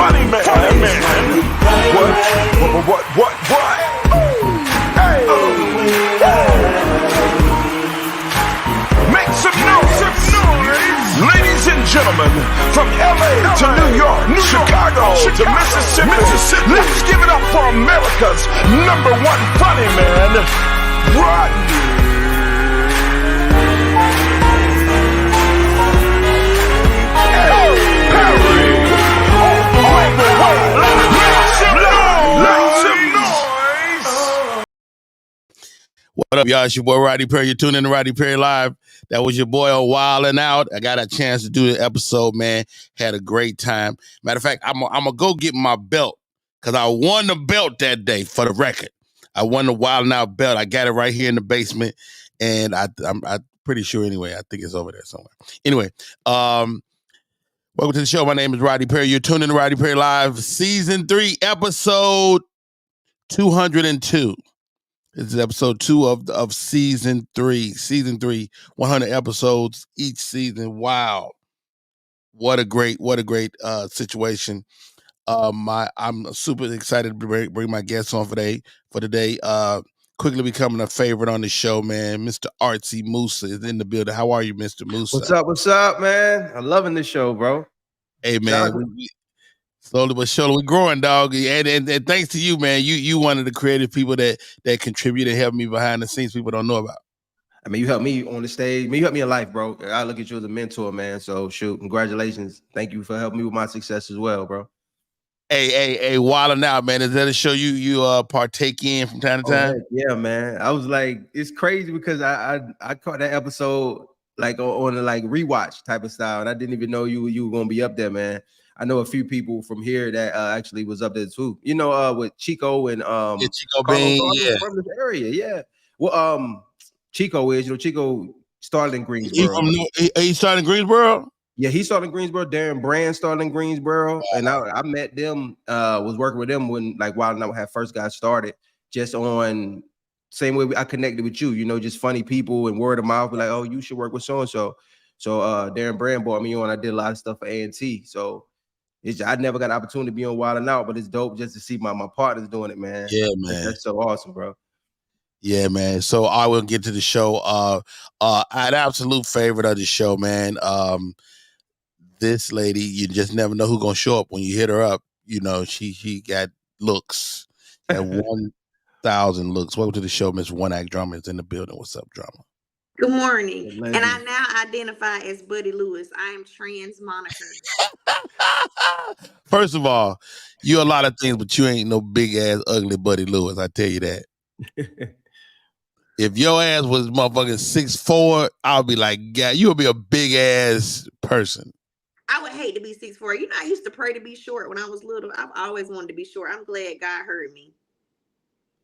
funny man. What? Hey. Make some noise. Ladies and gentlemen, from LA to New York, Chicago to Mississippi, let's give it up for America's #1 funny man, Rodney. What up, y'all? It's your boy Rodney Perry. You're tuning in to Rodney Perry Live. That was your boy on Wildin' Out. I got a chance to do the episode, man. Had a great time. Matter of fact, I'm gonna go get my belt because I won the belt that day. For the record, I won the Wildin' Out belt. I got it right here in the basement, and I'm pretty sure anyway. I think it's over there somewhere. Anyway, welcome to the show. My name is Rodney Perry. You're tuning in to Rodney Perry Live, Season 3, Episode 202. This is episode 2 of season 3. Season 3, 100 episodes each season. Wow. What a great situation. I'm super excited to bring my guests on for today. Quickly becoming a favorite on the show, man. Mr. Artsy Musa is in the building. How are you, Mr. Musa? What's up, man? I'm loving this show, bro. Hey, man. Slowly but surely, we're growing, dog. And thanks to you, man. You one of the creative people that contribute and help me behind the scenes people don't know about. I mean, you helped me on the stage. You helped me in life, bro. I look at you as a mentor, man. So, shoot, congratulations. Thank you for helping me with my success as well, bro. Hey, Wildin' Out, man. Is that a show you partake in from time to time? Yeah, man. I was like, it's crazy because I caught that episode like on a like rewatch type of style, and I didn't even know you were gonna be up there, man. I know a few people from here that actually was up there too. You know, with Chico and Chico Bean, yeah, from this area, yeah. Well, Chico is, Chico started in Greensboro. He started in Greensboro. Yeah, he started in Greensboro. Darren Brand started in Greensboro, and I met them. Was working with them when like Wildin' Out had first got started. Just on same way I connected with you. Just funny people and word of mouth. Like, oh, you should work with so and so. So Darren Brand brought me on. I did a lot of stuff for ARENT. So. I never got an opportunity to be on Wildin' Out, but it's dope just to see my partners doing it, man. Yeah, man. That's so awesome, bro. Yeah, man. So I will get to the show. An absolute favorite of the show, man. This lady, you just never know who's gonna show up when you hit her up. She got looks. At 1,000 looks. Welcome to the show, Miss One Act Drama is in the building. What's up, Drama? Good morning. And I now identify as Buddy Lewis. I am trans moniker. First of all, you're a lot of things, but you ain't no big ass ugly Buddy Lewis. I tell you that. If your ass was motherfucking 6'4", I'll be like, yeah, you would be a big ass person. I would hate to be 6'4". I used to pray to be short when I was little. I've always wanted to be short. I'm glad God heard me.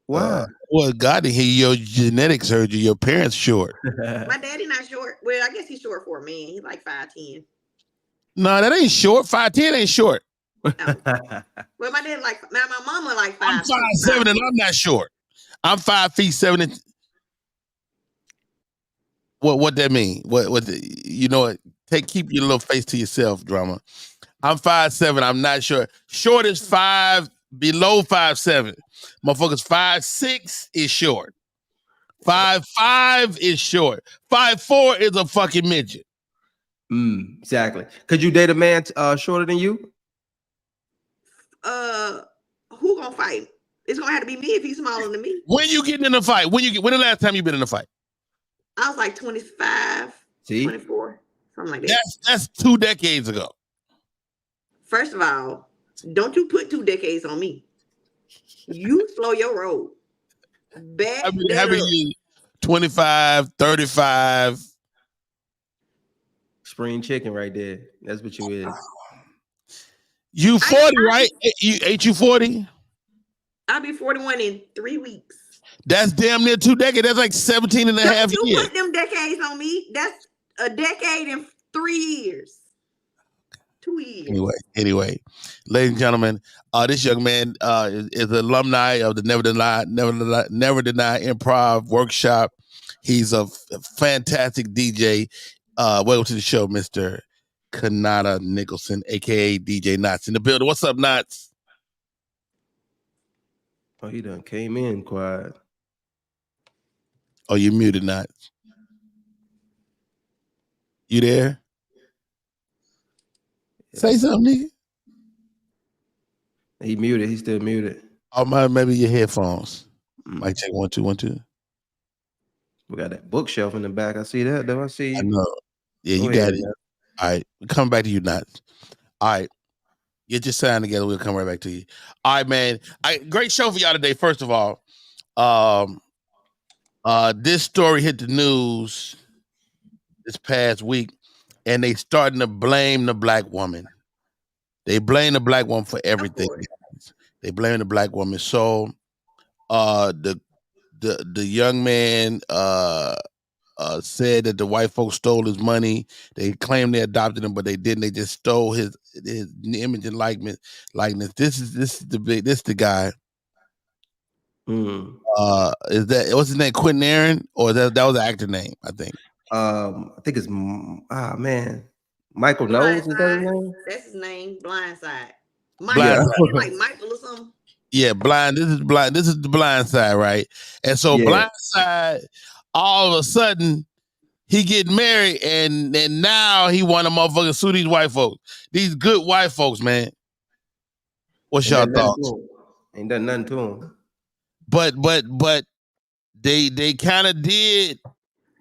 Wow. Well, God didn't hear your genetics heard you. Your parents short. My daddy not short. Well, I guess he's short for a man. He's like 5'10". No, that ain't short. 5'10" ain't short. No. Well, my dad my mama like 5'7", and I'm not short. I'm 5 feet 7 inches. What that mean? Keep your little face to yourself, Drama. I'm 5'7". I'm not short. Short is 5. Below 5'7". Motherfuckers 5'6" is short. 5'5" is short. 5'4" is a fucking midget. Exactly. Could you date a man shorter than you? Who gonna fight? It's gonna have to be me if he's smaller than me. When you getting in a fight? When the last time you been in a fight? I was like 25, 24, something like that. That's 2 decades ago. First of all, don't you put 2 decades on me. You slow your roll. How many years? 25, 35. Spring chicken right there. That's what you is. You 40, right? Ain't you 40? I'll be 41 in 3 weeks. That's damn near 2 decades. That's like 17 and a half years. You put them decades on me. That's a decade and 3 years. 2 years. Anyway, ladies and gentlemen, this young man is an alumni of the Never Deny Improv Workshop. He's a fantastic DJ. Welcome to the show, Mr. Kanata Nicholson, aka DJ Knots, in the building. What's up, Knots? Oh, he done came in quiet. Oh, you muted, Knots. You there? Say something, nigga. He muted. He's still muted. Oh, maybe your headphones. Mic check 1 2 1 2. We got that bookshelf in the back. I see that. Though I see. I know. Yeah, you got it. All right, coming back to you, Knots. All right, get your sound together. We'll come right back to you. All right, man. Great show for y'all today. First of all, this story hit the news this past week, and they starting to blame the black woman. They blame the black woman for everything. They blame the black woman. So, the young man said that the white folks stole his money. They claimed they adopted him, but they didn't. They just stole his image and likeness. This is the guy. Is that what's his name? Quentin Aaron, or that was the actor name? I think. I think it's man, Michael Knowles. Is that his name? That's his name. Blindside. Like Michael or something. Yeah, blind. This is blind. This is the blind side, right? And so Blindside, all of a sudden, he get married, and now he want to motherfucking sue these white folks. These good white folks, man. What's your thoughts? Ain't done nothing to him. But they kind of did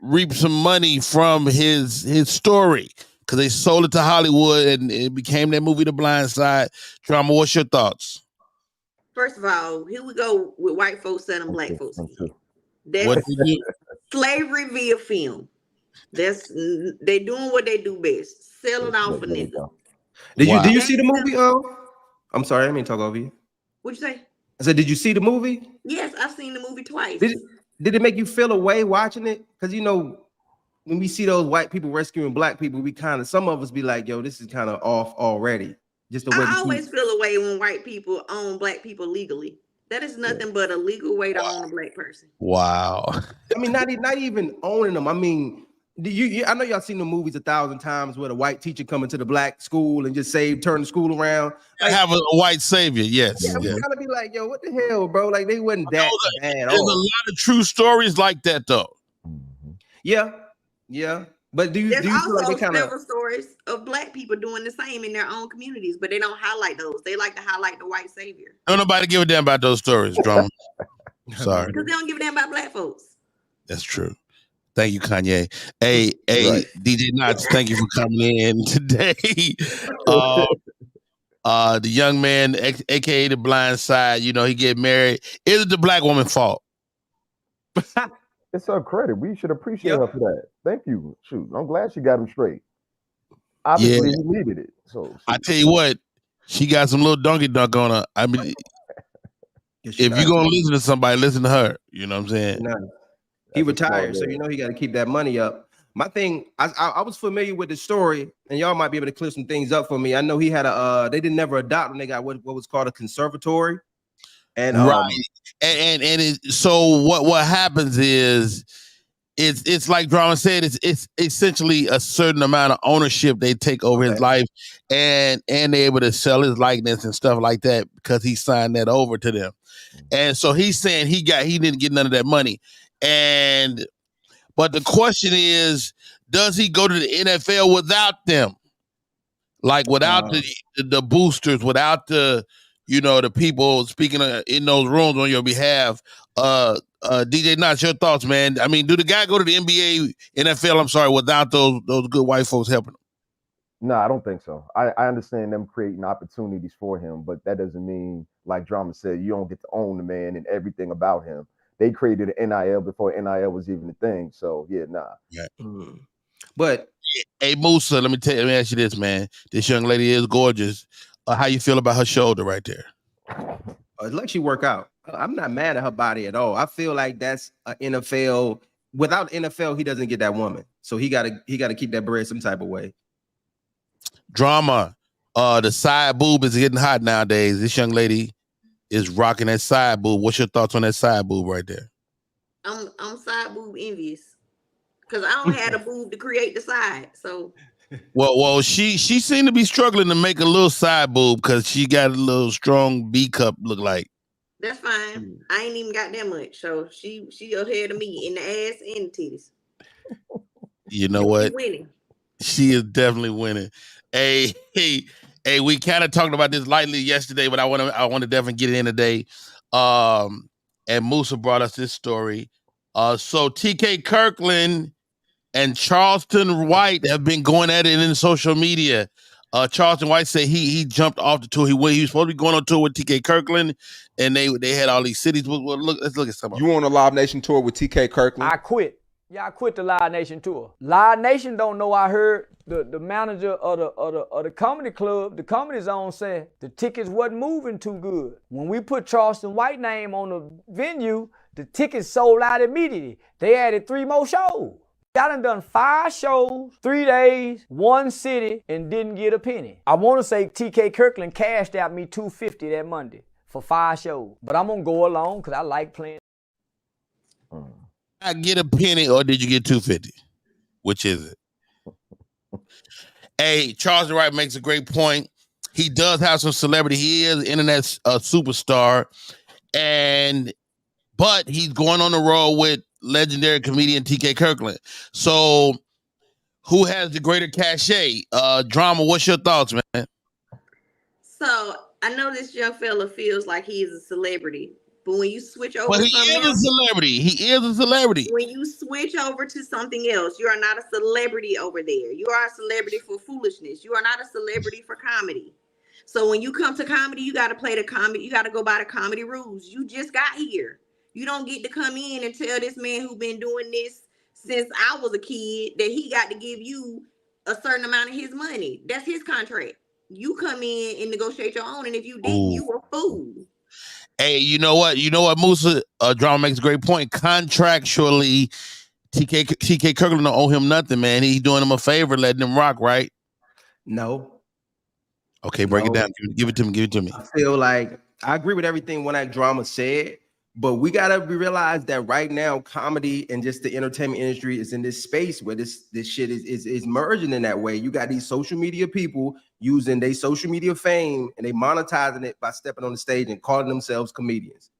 reap some money from his story, because they sold it to Hollywood and it became that movie, The Blind Side. Drama, what's your thoughts? First of all, here we go with white folks selling black folks. That's slavery via film. They doing what they do best. Selling off for niggas. Did you see the movie? I'm sorry, I didn't mean to talk over you. What'd you say? I said, did you see the movie? Yes, I've seen the movie twice. Did it make you feel a way watching it? Because when we see those white people rescuing black people, we kind of, some of us be like, yo, this is kind of off already. Just the way I always feel a way when white people own black people legally. That is nothing but a legal way to own a black person. Wow. I mean, not even owning them. I mean, I know y'all seen the movies 1,000 times where the white teacher come into the black school and just turn the school around. Like, have a white savior, yes. Yeah, we kind of be like, yo, what the hell, bro? Like, they wasn't that bad. There's a lot of true stories like that, though. Yeah. But do you feel like they kind of several stories of black people doing the same in their own communities, but they don't highlight those. They like to highlight the white savior. Don't nobody give a damn about those stories, Drama. Sorry. Because they don't give a damn about black folks. That's true. Thank you, Kanye. Hey, DJ Knots, thank you for coming in today. The young man, aka the blind side, he get married. Is it the black woman's fault? It's her credit. We should appreciate her for that. Thank you. Shoot, I'm glad she got him straight. Obviously, he needed it. So I tell you what, she got some little donkey dunk on her. I mean, if you're gonna listen to somebody, listen to her. You know what I'm saying? He retired, so he got to keep that money up. My thing, I was familiar with the story, and y'all might be able to clear some things up for me. I know he had they didn't never adopt, and they got what was called a conservatory. And so what happens is it's like Drama said, it's essentially a certain amount of ownership they take over his life, and they're able to sell his likeness and stuff like that because he signed that over to them. And so he's saying he didn't get none of that money. But the question is, does he go to the NFL without them? Like without the boosters, without the the people speaking in those rooms on your behalf. DJ Knots, your thoughts, man. I mean, do the guy go to the NBA, NFL, without those good white folks helping him? No, I don't think so. I understand them creating opportunities for him, but that doesn't mean, like Drama said, you don't get to own the man and everything about him. They created an NIL before NIL was even a thing. So yeah, nah. Yeah. But hey, Musa, let me ask you this, man. This young lady is gorgeous. How you feel about her shoulder right there? It lets you work out. I'm not mad at her body at all. I feel like that's an NFL. Without NFL, he doesn't get that woman. So he gotta keep that bread some type of way. Drama. The side boob is getting hot nowadays. This young lady is rocking that side boob. What's your thoughts on that side boob right there? I'm side boob envious because I don't have a boob to create the side. So Well, she seemed to be struggling to make a little side boob because she got a little strong B cup look like. That's fine. I ain't even got that much, so she ahead of me in the ass and the titties. You know what? Winning. She is definitely winning. Hey, we kind of talked about this lightly yesterday, but I want to definitely get it in today. And Musa brought us this story. So TK Kirkland and Charleston White have been going at it in social media. Charleston White said he jumped off the tour. He was supposed to be going on tour with TK Kirkland, and they had all these cities. Well, let's look at some of them. You on a Live Nation tour with TK Kirkland? I quit. Yeah, I quit the Live Nation tour. Live Nation don't know. I heard the manager of the comedy club, the Comedy Zone, said the tickets wasn't moving too good. When we put Charleston White name on the venue, the tickets sold out immediately. They added 3 more shows. I done 5 shows, 3 days, 1 city, and didn't get a penny. I want to say TK Kirkland cashed out me $250 that Monday for 5 shows. But I'm going to go along because I like playing. I get a penny, or did you get $250? Which is it? Hey, Charles Wright makes a great point. He does have some celebrity. He is an internet superstar, but he's going on the road with legendary comedian TK Kirkland. So, who has the greater cachet? Drama, what's your thoughts, man? So, I know this young fella feels like he is a celebrity. But when you switch over, he is a celebrity. He is a celebrity. When you switch over to something else, you are not a celebrity over there. You are a celebrity for foolishness. You are not a celebrity for comedy. So when you come to comedy, you got to play the comedy. You got to go by the comedy rules. You just got here. You don't get to come in and tell this man who been doing this since I was a kid that he got to give you a certain amount of his money. That's his contract. You come in and negotiate your own, and if you didn't, you were a fool. Hey, you know what, Musa? Drama makes a great point. Contractually, TK Kirkland don't owe him nothing, man. He's doing him a favor, letting him rock, right? No. Okay, break it down. Give it to me. I feel like I agree with everything when that Drama said, but we gotta realize that right now, comedy and just the entertainment industry is in this space where this shit is merging in that way. You got these social media people using their social media fame and they monetizing it by stepping on the stage and calling themselves comedians.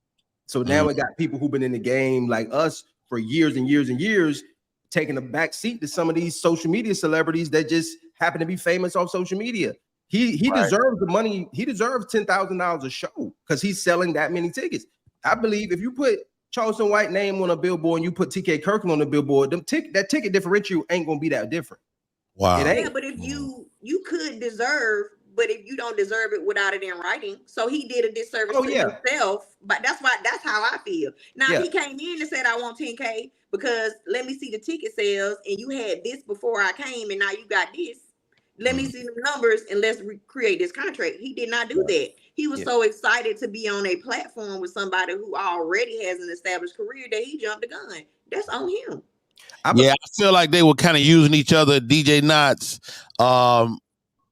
So now we got people who've been in the game like us for years and years and years, taking a back seat to some of these social media celebrities that just happen to be famous off social media. He deserves the money. He deserves $10,000 a show because he's selling that many tickets. I believe if you put Charleston White name on a billboard and you put TK Kirkland on the billboard, that ticket differential ain't gonna be that different. Wow. It ain't. Yeah, but if you could deserve, but if you don't deserve it without it in writing, so he did a disservice to himself. But that's how I feel. Now he came in and said, "I want 10K because let me see the ticket sales, and you had this before I came, and now you got this. Let me see the numbers and let's recreate this contract." He did not do that. He was so excited to be on a platform with somebody who already has an established career that he jumped the gun. That's on him. I feel like they were kind of using each other. DJ Knots,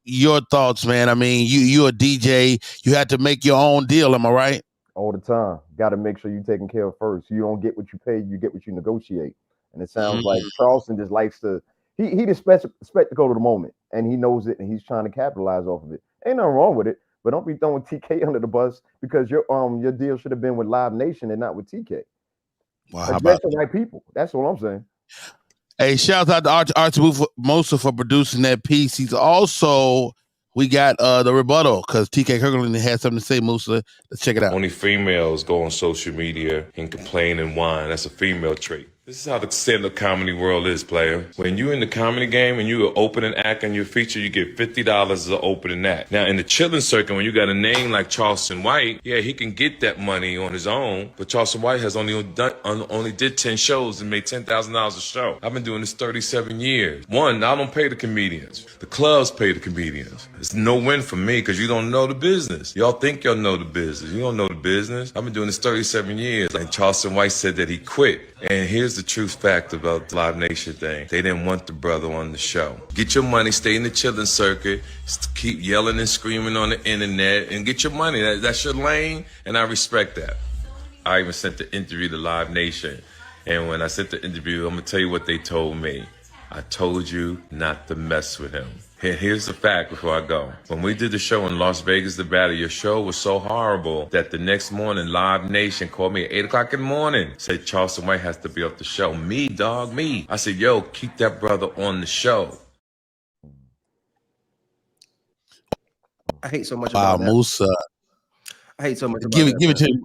your thoughts, man? I mean, you're a DJ. You had to make your own deal. Am I right? All the time. Got to make sure you're taken care of first. You don't get what you pay. You get what you negotiate. And it sounds like Charleston just likes to. He the spectacle of the moment, and he knows it, and he's trying to capitalize off of it. Ain't nothing wrong with it, but don't be throwing TK under the bus because your deal should have been with Live Nation and not with TK. Wow, how about the right people? That's what I'm saying. Hey, shout out to Archie Mosa for producing that piece. He's also, we got the rebuttal because TK Kirkland had something to say, Musa. Let's check it out. Only females go on social media and complain and whine. That's a female trait. This is how the stand-up comedy world is, player. When you're in the comedy game and you open an act on your feature, you get $50 as an opening act. Now, in the chilling circuit, when you got a name like Charleston White, yeah, he can get that money on his own, but Charleston White has only did 10 shows and made $10,000 a show. I've been doing this 37 years. One, I don't pay the comedians. The clubs pay the comedians. It's no win for me because you don't know the business. Y'all think y'all know the business. You don't know the business. I've been doing this 37 years. And Charleston White said that he quit. And here's the truth fact about the Live Nation thing. They didn't want the brother on the show. Get your money, stay in the chilling circuit, keep yelling and screaming on the internet, and get your money. That's your lane, and I respect that. I even sent the interview to Live Nation. And when I sent the interview, I'm going to tell you what they told me. I told you not to mess with him. Here's the fact before I go. When we did the show in Las Vegas, the battle, your show was so horrible that the next morning, Live Nation called me at 8 o'clock in the morning. Said Charleston White has to be off the show. Me, dog, me. I said, yo, keep that brother on the show. I hate so much about that. Musa. I hate so much about give that. Give it to him.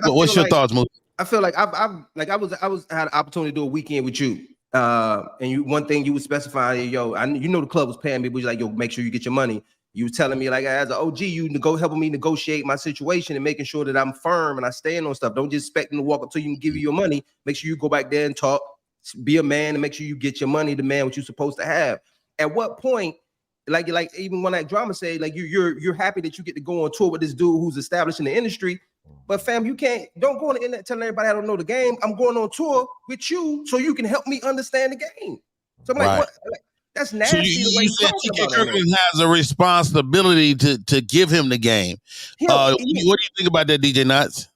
What's your thoughts, Musa? I feel like I had an opportunity to do a weekend with you. And one thing you would specify, yo, you know the club was paying me, but you're like, yo, make sure you get your money. You were telling me, like, as an OG, you helping me negotiate my situation and making sure that I'm firm and I stand on stuff. Don't just expect them to walk up to you and give you your money. Make sure you go back there and talk, be a man, and make sure you get your money, demand what you're supposed to have. At what point, like even when that drama said, like, you're happy that you get to go on tour with this dude who's established in the industry. But fam, don't go on the internet telling everybody I don't know the game. I'm going on tour with you so you can help me understand the game. So I'm like, what? Like, that's nasty. So you said TK Kirkland has a responsibility to give him the game. What do you think about that, DJ Nuts?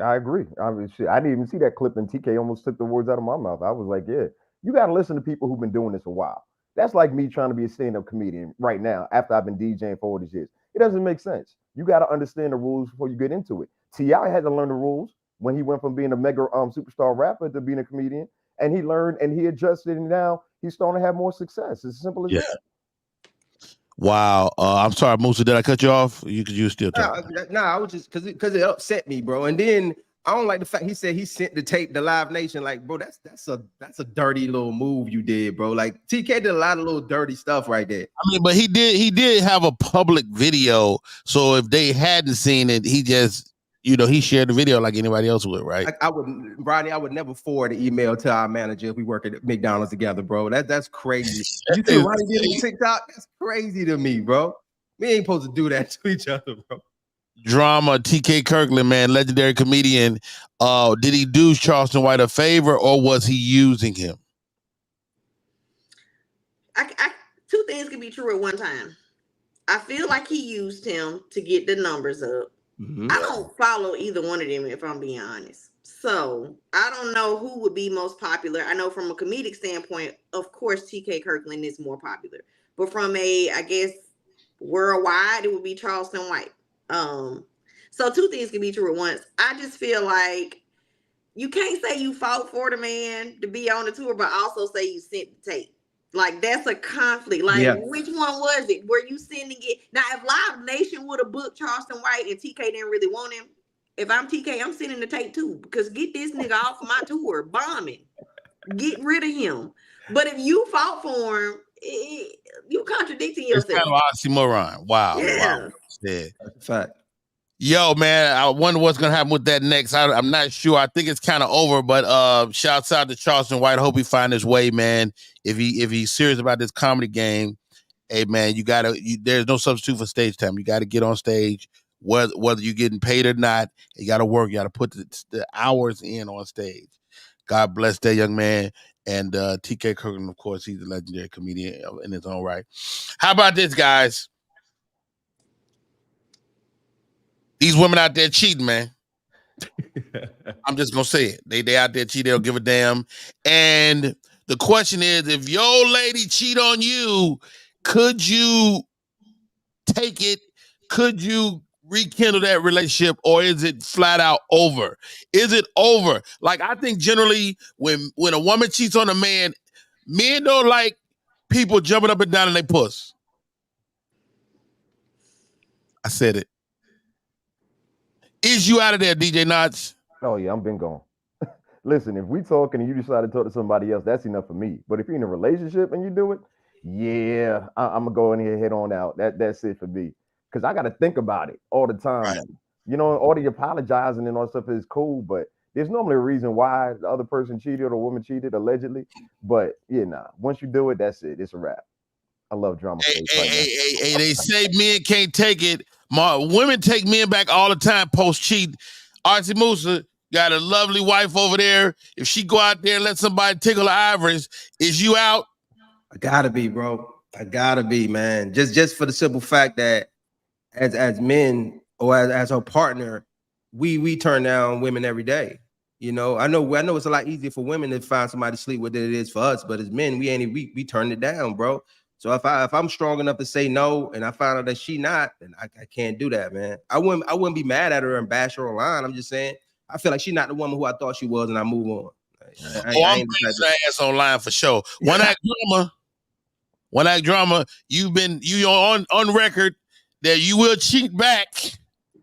I agree. I mean, shit, I didn't even see that clip, and TK almost took the words out of my mouth. I was like, yeah, you got to listen to people who've been doing this a while. That's like me trying to be a stand-up comedian right now after I've been DJing for all these years. It doesn't make sense. You got to understand the rules before you get into it. T.I. had to learn the rules when he went from being a mega superstar rapper to being a comedian, and he learned and he adjusted, and now he's starting to have more success. It's as simple as that. Wow. I'm sorry, Musa, did I cut you off? You still talking? No, I was just because it upset me, bro. And then I don't like the fact he said he sent the tape to Live Nation. Like, bro, that's a dirty little move you did, bro. Like, TK did a lot of little dirty stuff right there. I mean, but he did have a public video. So if they hadn't seen it, he just, he shared the video like anybody else would, right? Rodney, I would never forward an email to our manager if we work at McDonald's together, bro. That's crazy. You think Rodney did on TikTok? That's crazy to me, bro. We ain't supposed to do that to each other, bro. Drama, TK Kirkland, man, legendary comedian. Did he do Charleston White a favor, or was he using him? Two things can be true at one time. I feel like he used him to get the numbers up. I don't follow either one of them, if I'm being honest. So I don't know who would be most popular. I know from a comedic standpoint, of course, TK Kirkland is more popular. But from I guess, worldwide, it would be Charleston White. So two things can be true at once. I just feel like you can't say you fought for the man to be on the tour, but also say you sent the tape. Like, that's a conflict. Like, which one was it? Were you sending it? Now, if Live Nation would have booked Charleston White and TK didn't really want him, if I'm TK, I'm sending the tape too. Because get this nigga off of my tour, bombing. Get rid of him. But if you fought for him, you contradicting yourself. It's kind of oxymoron. Wow. Yeah. Wow. Yeah. That's a fact. Yo, man, I wonder what's gonna happen with that next. I'm not sure. I think it's kind of over, but shouts out to Charleston White. I hope he find his way, man. If he's serious about this comedy game, hey man, there's no substitute for stage time. You gotta get on stage, whether you're getting paid or not. You gotta work. You gotta put the hours in on stage. God bless that young man. And TK Kirkland, of course, he's a legendary comedian in his own right. How about this, guys? These women out there cheating, man. I'm just gonna say it. They out there cheating. They don't give a damn. And the question is, if your lady cheat on you, could you take it? Could you rekindle that relationship, or is it flat out over? Is it over? Like, I think generally when a woman cheats on a man, men don't like people jumping up and down in their puss. I said it. Is you out of there, DJ Notch? Oh yeah, I'm been gone. Listen, if we talking and you decide to talk to somebody else, that's enough for me. But if you're in a relationship and you do it, yeah, I'm gonna go in here head on out. That's it for me. Because I got to think about it all the time. Right. You know, all the apologizing and all stuff is cool, but there's normally a reason why the other person cheated or the woman cheated allegedly. But yeah, once you do it, that's it. It's a wrap. I love drama. Hey, they say men can't take it. Women take men back all the time post-cheat. Artsy Musa got a lovely wife over there. If she go out there and let somebody tickle her ivories, is you out? I gotta be, bro. I gotta be, man. Just for the simple fact that as men or as her partner, we turn down women every day. You know, I know it's a lot easier for women to find somebody to sleep with than it is for us, but as men, we turn it down, bro. So if I'm strong enough to say no, and I find out that she not, then I can't do that, man. I wouldn't be mad at her and bash her online. I'm just saying I feel like she's not the woman who I thought she was, and I move on. I'm bringing ass online for sure. One act drama. You on record that you will cheat back.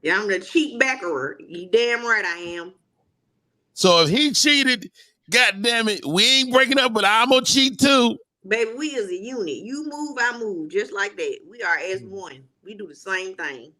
Yeah, I'm the cheat backerer. You damn right I am. So if he cheated, God damn it, we ain't breaking up, but I'm gonna cheat too. Baby, we is a unit. You move, I move, just like that. We are as one. We do the same thing.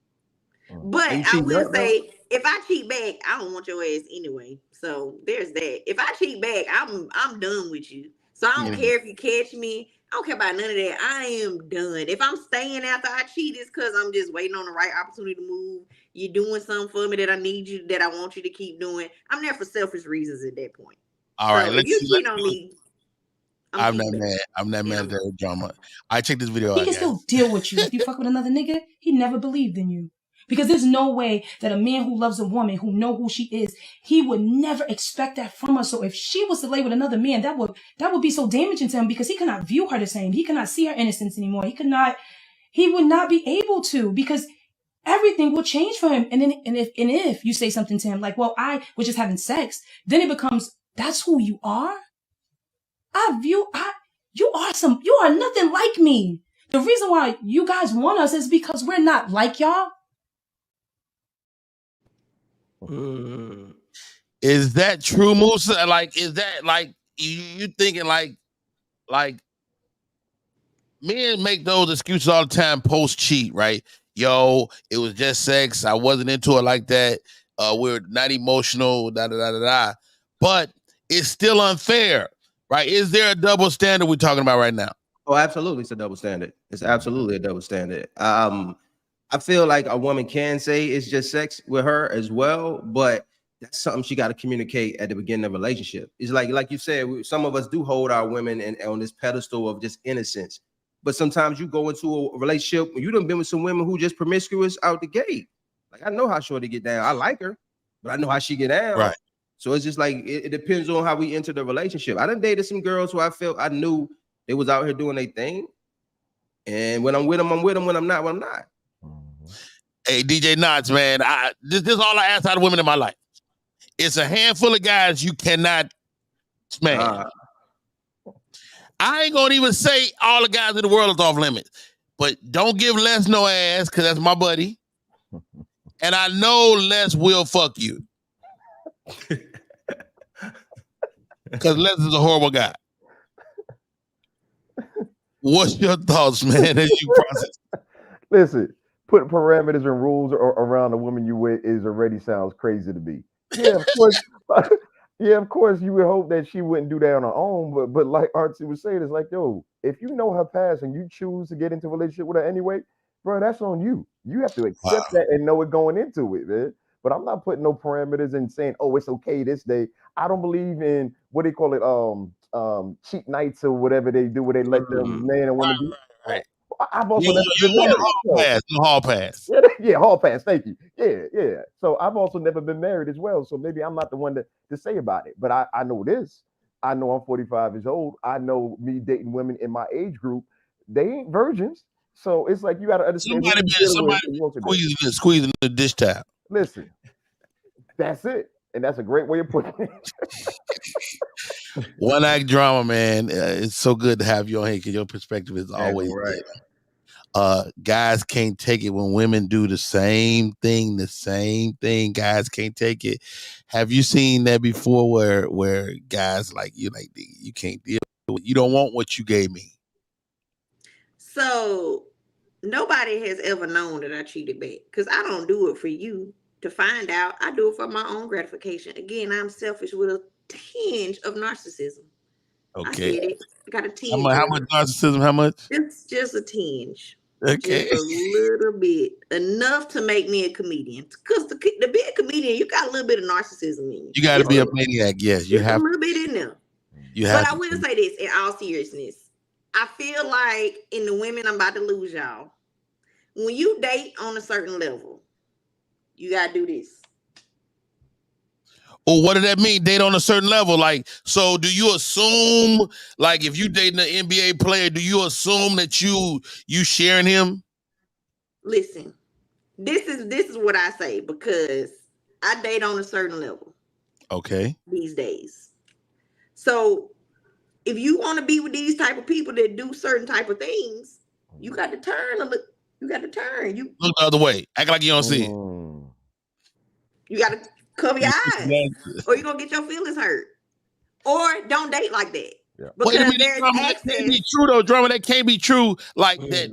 But I will say, if I cheat back, I don't want your ass anyway. So there's that. If I cheat back, I'm done with you. So I don't care if you catch me. I don't care about none of that. I am done. If I'm staying after I cheat, it's because I'm just waiting on the right opportunity to move. You're doing something for me that I need you, that I want you to keep doing. I'm there for selfish reasons at that point. All right, if you cheat on me, I'm not mad. I'm not mad at that drama. I check this video out. He can still deal with you. If you fuck with another nigga, he never believed in you. Because there's no way that a man who loves a woman, who know who she is, he would never expect that from her. So if she was to lay with another man, that would be so damaging to him because he cannot view her the same. He cannot see her innocence anymore. He would not be able to because everything will change for him. And if you say something to him like, well, I was just having sex, then it becomes, that's who you are? You are nothing like me. The reason why you guys want us is because we're not like y'all. Is that true, Musa? Like, is that like you thinking like men make those excuses all the time post cheat, right? Yo, it was just sex. I wasn't into it like that. We're not emotional, but it's still unfair, right? Is there a double standard we're talking about right now? Oh, absolutely. It's a double standard. It's absolutely a double standard. I feel like a woman can say it's just sex with her as well, but that's something she got to communicate at the beginning of a relationship. It's like you said, some of us do hold our women on this pedestal of just innocence. But sometimes you go into a relationship when you done been with some women who just promiscuous out the gate. Like, I know how shorty get down. I like her, but I know how she get down. Right. So it's just like, it depends on how we enter the relationship. I done dated some girls who I felt I knew they was out here doing their thing. And when I'm with them, I'm with them. When I'm not, I'm not. Hey, DJ Knots, man, this is all I ask out of women in my life. It's a handful of guys you cannot smash. I ain't gonna even say all the guys in the world is off limits, but don't give Les no ass because that's my buddy. And I know Les will fuck you. Because Les is a horrible guy. What's your thoughts, man, as you process? Listen, putting parameters and rules around the woman you with already sounds crazy to me. Yeah, of course. Yeah, of course, you would hope that she wouldn't do that on her own. But like Artsy was saying, it's like, yo, if you know her past and you choose to get into a relationship with her anyway, bro, that's on you. You have to accept that and know it going into it, man. But I'm not putting no parameters and saying, oh, it's okay this day. I don't believe in what they call it, cheat nights or whatever they do, where they let them man and women do. Right. I've also never been married. Hall pass. Yeah, hall pass. Thank you. Yeah. So I've also never been married as well. So maybe I'm not the one to say about it. But I know this. I know I'm 45 years old. I know me dating women in my age group. They ain't virgins. So it's like you got to understand. Somebody squeezing the dish towel. Listen, that's it. And that's a great way of putting it. One act drama, man. It's so good to have you on here because your perspective is always right. Guys can't take it when women do the same thing. Guys can't take it. Have you seen that before where guys like you can't deal with it? You don't want what you gave me? So nobody has ever known that I cheated back because I don't do it for you to find out. I do it for my own gratification. Again, I'm selfish with a tinge of narcissism. Okay. I get it. I got a tinge. How much narcissism? How much? It's just a tinge. Okay. Just a little bit. Enough to make me a comedian. Because to be a comedian, you got a little bit of narcissism in you. You got to be a maniac. Yes, you have a little bit in there. But I will say this in all seriousness. I feel like in the women I'm about to lose y'all, when you date on a certain level, you got to do this. Well, what does that mean? Date on a certain level. Like, so do you assume, like, if you dating an NBA player, do you assume that you sharing him? Listen, this is what I say because I date on a certain level. Okay. These days. So if you want to be with these type of people that do certain type of things, you got to turn a look. You got to turn. You look the other way. Act like you don't see it. You got to cover your eyes, or you're gonna get your feelings hurt. Or don't date like that. Yeah. Because wait a minute, there's drama, that can't be true though, drama. That can't be true. Like that,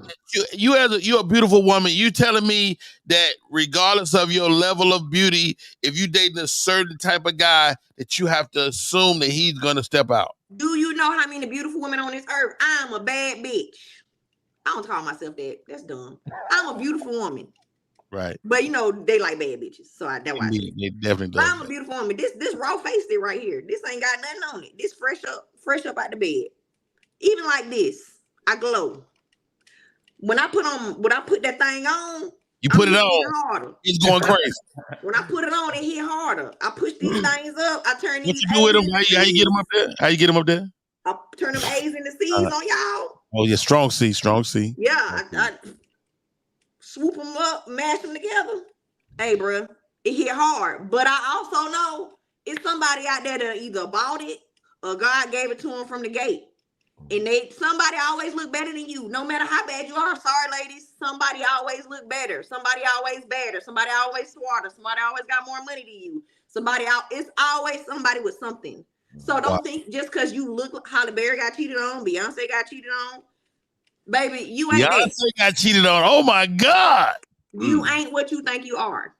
you're a beautiful woman. You telling me that regardless of your level of beauty, if you dating a certain type of guy, that you have to assume that he's gonna step out. Do you know how many beautiful women on this earth? I'm a bad bitch. I don't call myself that. That's dumb. I'm a beautiful woman. Right. But you know, they like bad bitches. So that's why they definitely do. I'm a beautiful woman. This raw faced it right here. This ain't got nothing on it. This fresh up out the bed. Even like this, I glow. When I put that thing on, you put it on, harder. It's going crazy. When I put it on, it hit harder. I push these things up. I turn these. What you do with them? How you get them up there? How you get them up there? I turn them A's into C's on y'all. Oh yeah, strong C. Yeah, I swoop them up, mash them together. Hey, bro, it hit hard. But I also know it's somebody out there that either bought it or God gave it to them from the gate. And somebody always look better than you, no matter how bad you are. Sorry, ladies. Somebody always look better. Somebody always better. Somebody always smarter. Somebody always got more money than you. It's always somebody with something. So don't think just because you look like Halle Berry got cheated on, Beyonce got cheated on, baby, you ain't Beyonce got cheated on. Oh my God. You ain't what you think you are.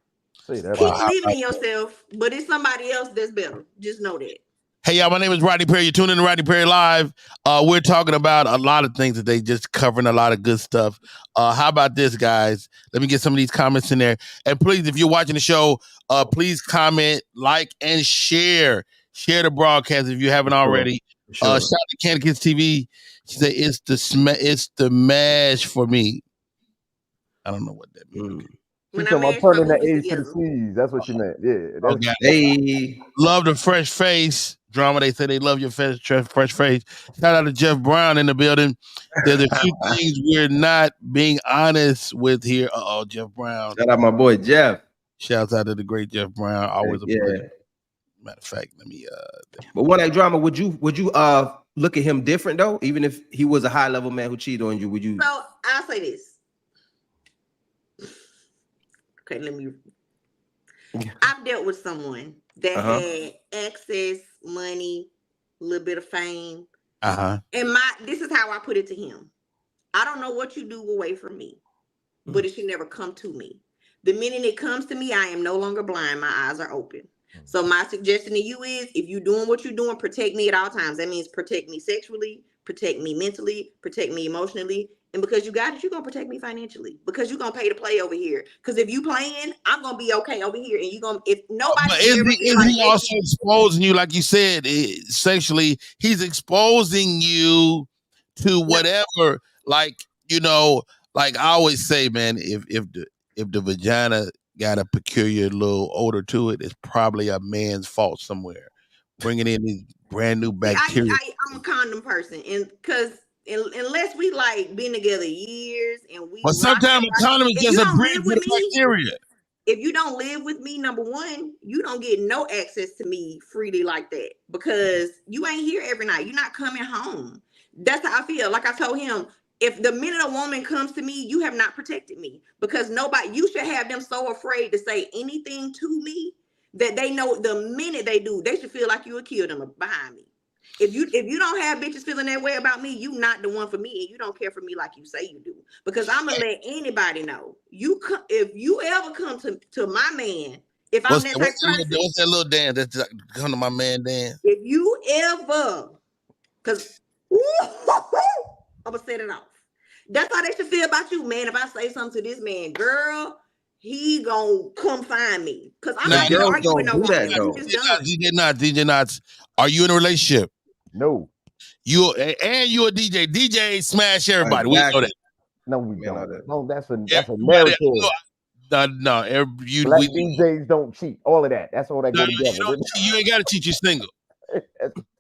Keep believing in yourself, but it's somebody else that's better. Just know that. Hey, y'all, my name is Rodney Perry. You're tuning in to Rodney Perry Live. We're talking about a lot of things today, just covering a lot of good stuff. How about this, guys? Let me get some of these comments in there. And please, if you're watching the show, please comment, like, and share. Share the broadcast if you haven't already. Shout out to Candy Kids TV. She said, it's the mash for me. I don't know what that means. She's talking about turning the A's to the C's. That's what she meant. Yeah. Okay. Hey. Love the fresh face. Drama, they say they love your fresh face. Shout out to Jeff Brown in the building. There's a few things we're not being honest with here. Jeff Brown. Shout out my boy Jeff. Shouts out to the great Jeff Brown. Always a pleasure. Matter of fact, let me but what like drama, would you look at him different though? Even if he was a high level man who cheated on you, would you? So I'll say this. Okay, I've dealt with someone that had access, money, a little bit of fame. And this is how I put it to him. I don't know what you do away from me, but it should never come to me. The minute it comes to me, I am no longer blind. My eyes are open. So my suggestion to you is, if you're doing what you're doing, protect me at all times. That means protect me sexually, protect me mentally, protect me emotionally. And because you got it, you're going to protect me financially. Because you're going to pay to play over here. Because if you playing, I'm going to be okay over here. And you're going to, if nobody... But is he also exposing you, like you said, sexually? He's exposing you to whatever, like, you know, like I always say, man, if the vagina got a peculiar little odor to it, it's probably a man's fault somewhere. Bringing in these brand new bacteria. I'm a condom person, and because unless we like been together years and we. But sometimes a condom is just a bridge with bacteria. If you don't live with me, number one, you don't get no access to me freely like that because you ain't here every night. You're not coming home. That's how I feel. Like I told him, if the minute a woman comes to me, you have not protected me because you should have them so afraid to say anything to me that they know the minute they do, they should feel like you would kill them behind me. If you don't have bitches feeling that way about me, you not the one for me, and you don't care for me like you say you do. Because I'm gonna let anybody know. If you ever come to my man, if I'm that type of person, what's that little dance that's like, come to my man dance? If you ever, because I'm gonna set it off. That's how they should feel about you, man. If I say something to this man, girl, he gonna come find me. Cause I'm not gonna argue with no woman. DJ Knots, are you in a relationship? No. You a DJ. DJ smash everybody. Exactly. We know that. No, we don't. No, that's a narrative. No, Black DJs don't cheat. All of that. That's all that go together. You ain't got to cheat. You're single.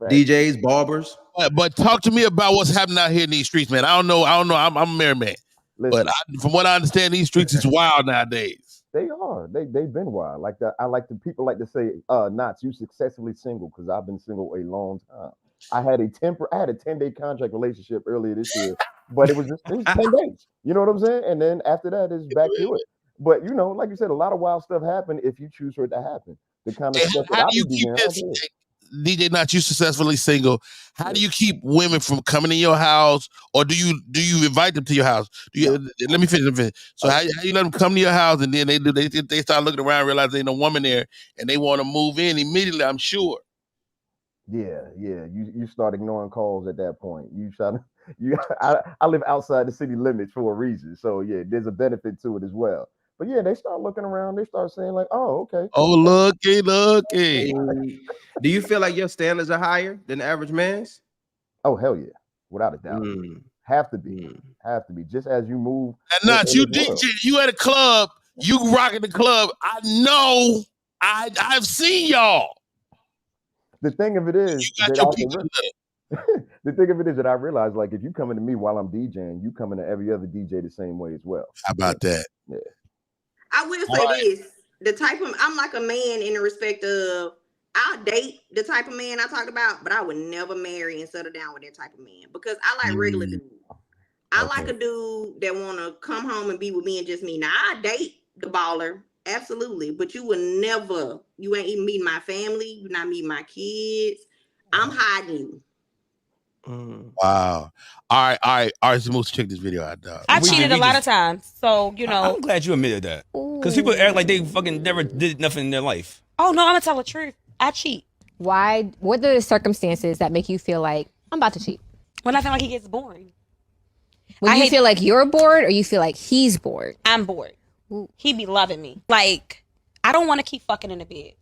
DJs, barbers. But talk to me about what's happening out here in these streets, man. I don't know. I'm a married man, but from what I understand, these streets is wild nowadays. They are. They've been wild. Like that. I like the people like to say, "Knots, you successfully single," because I've been single a long time. I had a 10-day contract relationship earlier this year, but it was 10 days. You know what I'm saying? And then after that, it's back to it. But you know, like you said, a lot of wild stuff happen if you choose for it to happen. The kind of stuff that how do you keep this? DJ Knots, you successfully single. How do you keep women from coming to your house, or do you invite them to your house? Let me finish. So how you let them come to your house, and then they start looking around, realize there ain't no woman there, and they want to move in immediately? I'm sure. Yeah. You start ignoring calls at that point. I live outside the city limits for a reason, so yeah, there's a benefit to it as well. But yeah, they start looking around. They start saying like, "Oh, okay." Oh, looky. Do you feel like your standards are higher than the average man's? Oh, hell yeah, without a doubt. Have to be. Just as you move. And Knots, you DJ, you at a club, you rocking the club. I know. I've seen y'all. The thing of it is, the thing of it is that I realize, like, if you coming to me while I'm DJing, you coming to every other DJ the same way as well. How about that? Yeah. I will say this: the type of I'm like a man in the respect of I'll date the type of man I talked about, but I would never marry and settle down with that type of man because I like regular dudes. I like a dude that want to come home and be with me and just me. Now I date the baller, absolutely, but you ain't even meeting my family. You're not meeting my kids. I'm hiding you. Wow. All right. So let's check this video out, dog. I cheated a lot of times, so you know. I'm glad you admitted that, because people act like they fucking never did nothing in their life. Oh no, I'm gonna tell the truth. I cheat. Why? What are the circumstances that make you feel like I'm about to cheat? When I feel like he gets boring. When you feel like you're bored, or you feel like he's bored? I'm bored. He be loving me. Like I don't want to keep fucking in the bed.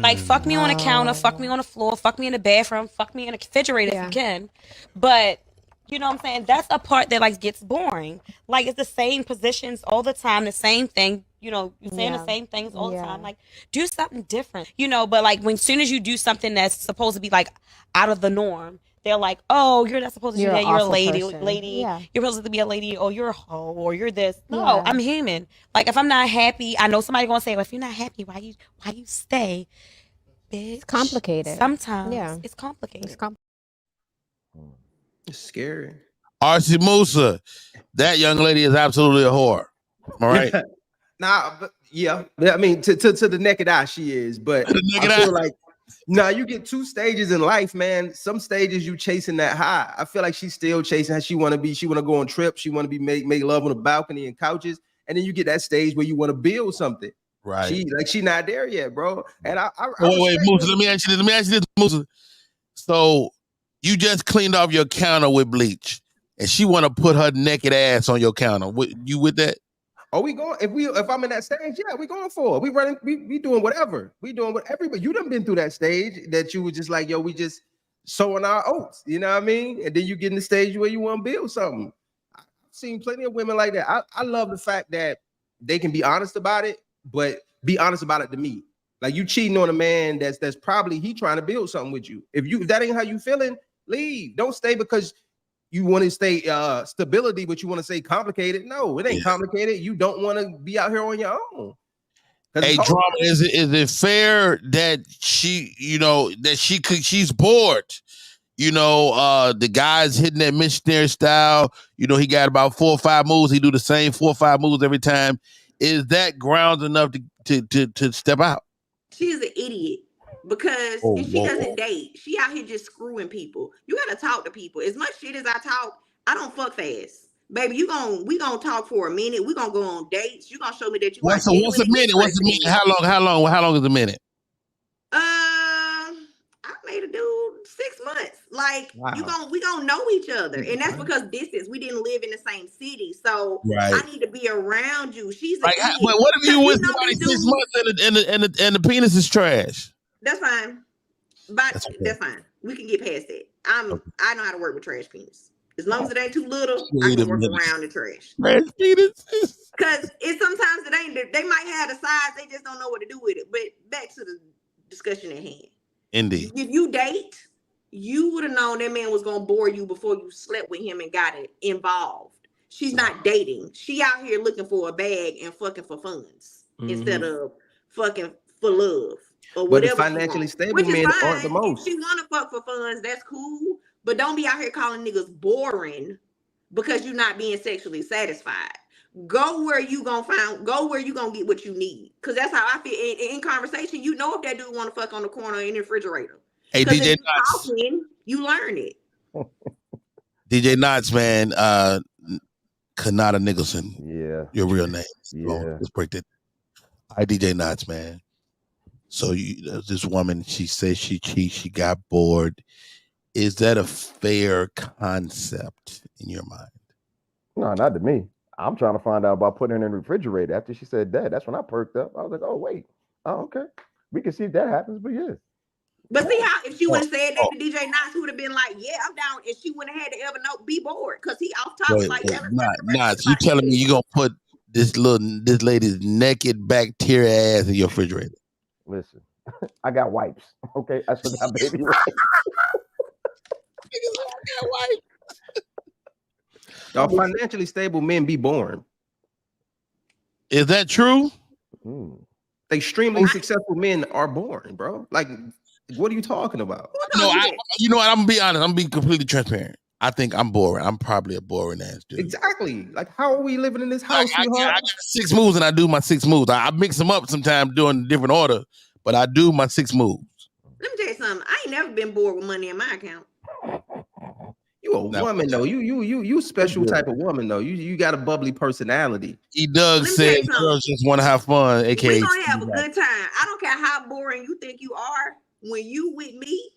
Like fuck me on the counter, fuck me on the floor, fuck me in the bathroom, fuck me in the refrigerator if you can. But you know what I'm saying? That's a part that like gets boring. Like it's the same positions all the time, the same thing. You know, you're saying the same things all the time. Like do something different. You know, but like when soon as you do something that's supposed to be like out of the norm, they're like, oh, you're not supposed to do that. You're a lady. Yeah. You're supposed to be a lady, or you're a hoe, or you're this. No, I'm human. Like if I'm not happy, I know somebody gonna say, well, if you're not happy, why you stay? Bitch. It's complicated. Sometimes it's complicated. It's scary. RC Musa, that young lady is absolutely a whore. All right. I mean, to the naked eye, she is. But I feel like you get two stages in life, man. Some stages you chasing that high. I feel like she's still chasing how she want to be. She want to go on trips. She want to be make love on the balcony and couches. And then you get that stage where you want to build something. Right. She not there yet, bro. And wait, Musa. Let me ask you this, Musa. So you just cleaned off your counter with bleach, and she want to put her naked ass on your counter. You with that? Are we going? If I'm in that stage, yeah, we going for it. We running. We doing whatever. We doing what everybody. You done been through that stage that you were just like, yo, we just sowing our oats. You know what I mean? And then you get in the stage where you want to build something. I've seen plenty of women like that. I love the fact that they can be honest about it, but be honest about it to me. Like you cheating on a man that's probably he trying to build something with you. If that ain't how you feeling, leave. Don't stay because you want to stay stability, but you want to say complicated. No, it ain't complicated. You don't want to be out here on your own. Hey, Drama, is it fair that she's bored? You know, the guy's hitting that missionary style. You know, he got about 4 or 5 moves. He do the same 4 or 5 moves every time. Is that grounds enough to step out? She's an idiot. Because if she doesn't date, she out here just screwing people. You gotta talk to people. As much shit as I talk, I don't fuck fast. Baby, we gonna talk for a minute. We gonna go on dates. You gonna show me that you what's a minute? What's a minute? How long is a minute? I made a dude 6 months. Like we gonna know each other. And that's because distance. We didn't live in the same city. So I need to be around you. She's like, what if you with somebody 6 months and the penis is trash? That's fine. But that's fine. We can get past that. I know how to work with trash penis. As long as it ain't too little, I can work around the trash. Trash penis. Because sometimes it ain't. They might have the size, they just don't know what to do with it. But back to the discussion at hand. Indeed. If you date, you would have known that man was gonna bore you before you slept with him and got it involved. She's not dating. She out here looking for a bag and fucking for funds instead of fucking for love or whatever. But the financially stable men aren't the most. If she wanna fuck for funds, that's cool. But don't be out here calling niggas boring because you're not being sexually satisfied. Go where you gonna get what you need. Cause that's how I feel in conversation. You know if that dude want to fuck on the corner in the refrigerator. Hey, DJ Knots. You learn it. DJ Knots, man. Kanata Nicholson. Yeah. Your real name. Yeah. Let's break that. Hi, DJ Knots, man. So this woman, she says she cheats. She got bored. Is that a fair concept in your mind? No, not to me. I'm trying to find out about putting it in the refrigerator. After she said that, that's when I perked up. I was like, oh, wait. Oh, okay. We can see if that happens, but yeah. But see how if she would have said that to DJ Knots, would have been like, yeah, I'm down. And she wouldn't have had to ever be bored because he off top like Knots, you telling me you gonna put this lady's naked bacteria ass in your refrigerator? Listen, I got wipes. Okay, I still got baby wipes. Y'all financially stable men be boring. Is that true? Extremely successful men are boring, bro. Like, what are you talking about? No, you know what? I'm gonna be honest. I'm gonna be completely transparent. I think I'm boring. I'm probably a boring ass dude. Exactly. Like, how are we living in this house? I got 6 moves and I do my 6 moves. I mix them up sometimes doing different order, but I do my 6 moves. Let me tell you something. I ain't never been bored with money in my account. You a woman though. You special type of woman though. You got a bubbly personality. Doug said girls just want to have fun. AKA, we gonna have a good time. I don't care how boring you think you are. When you with me,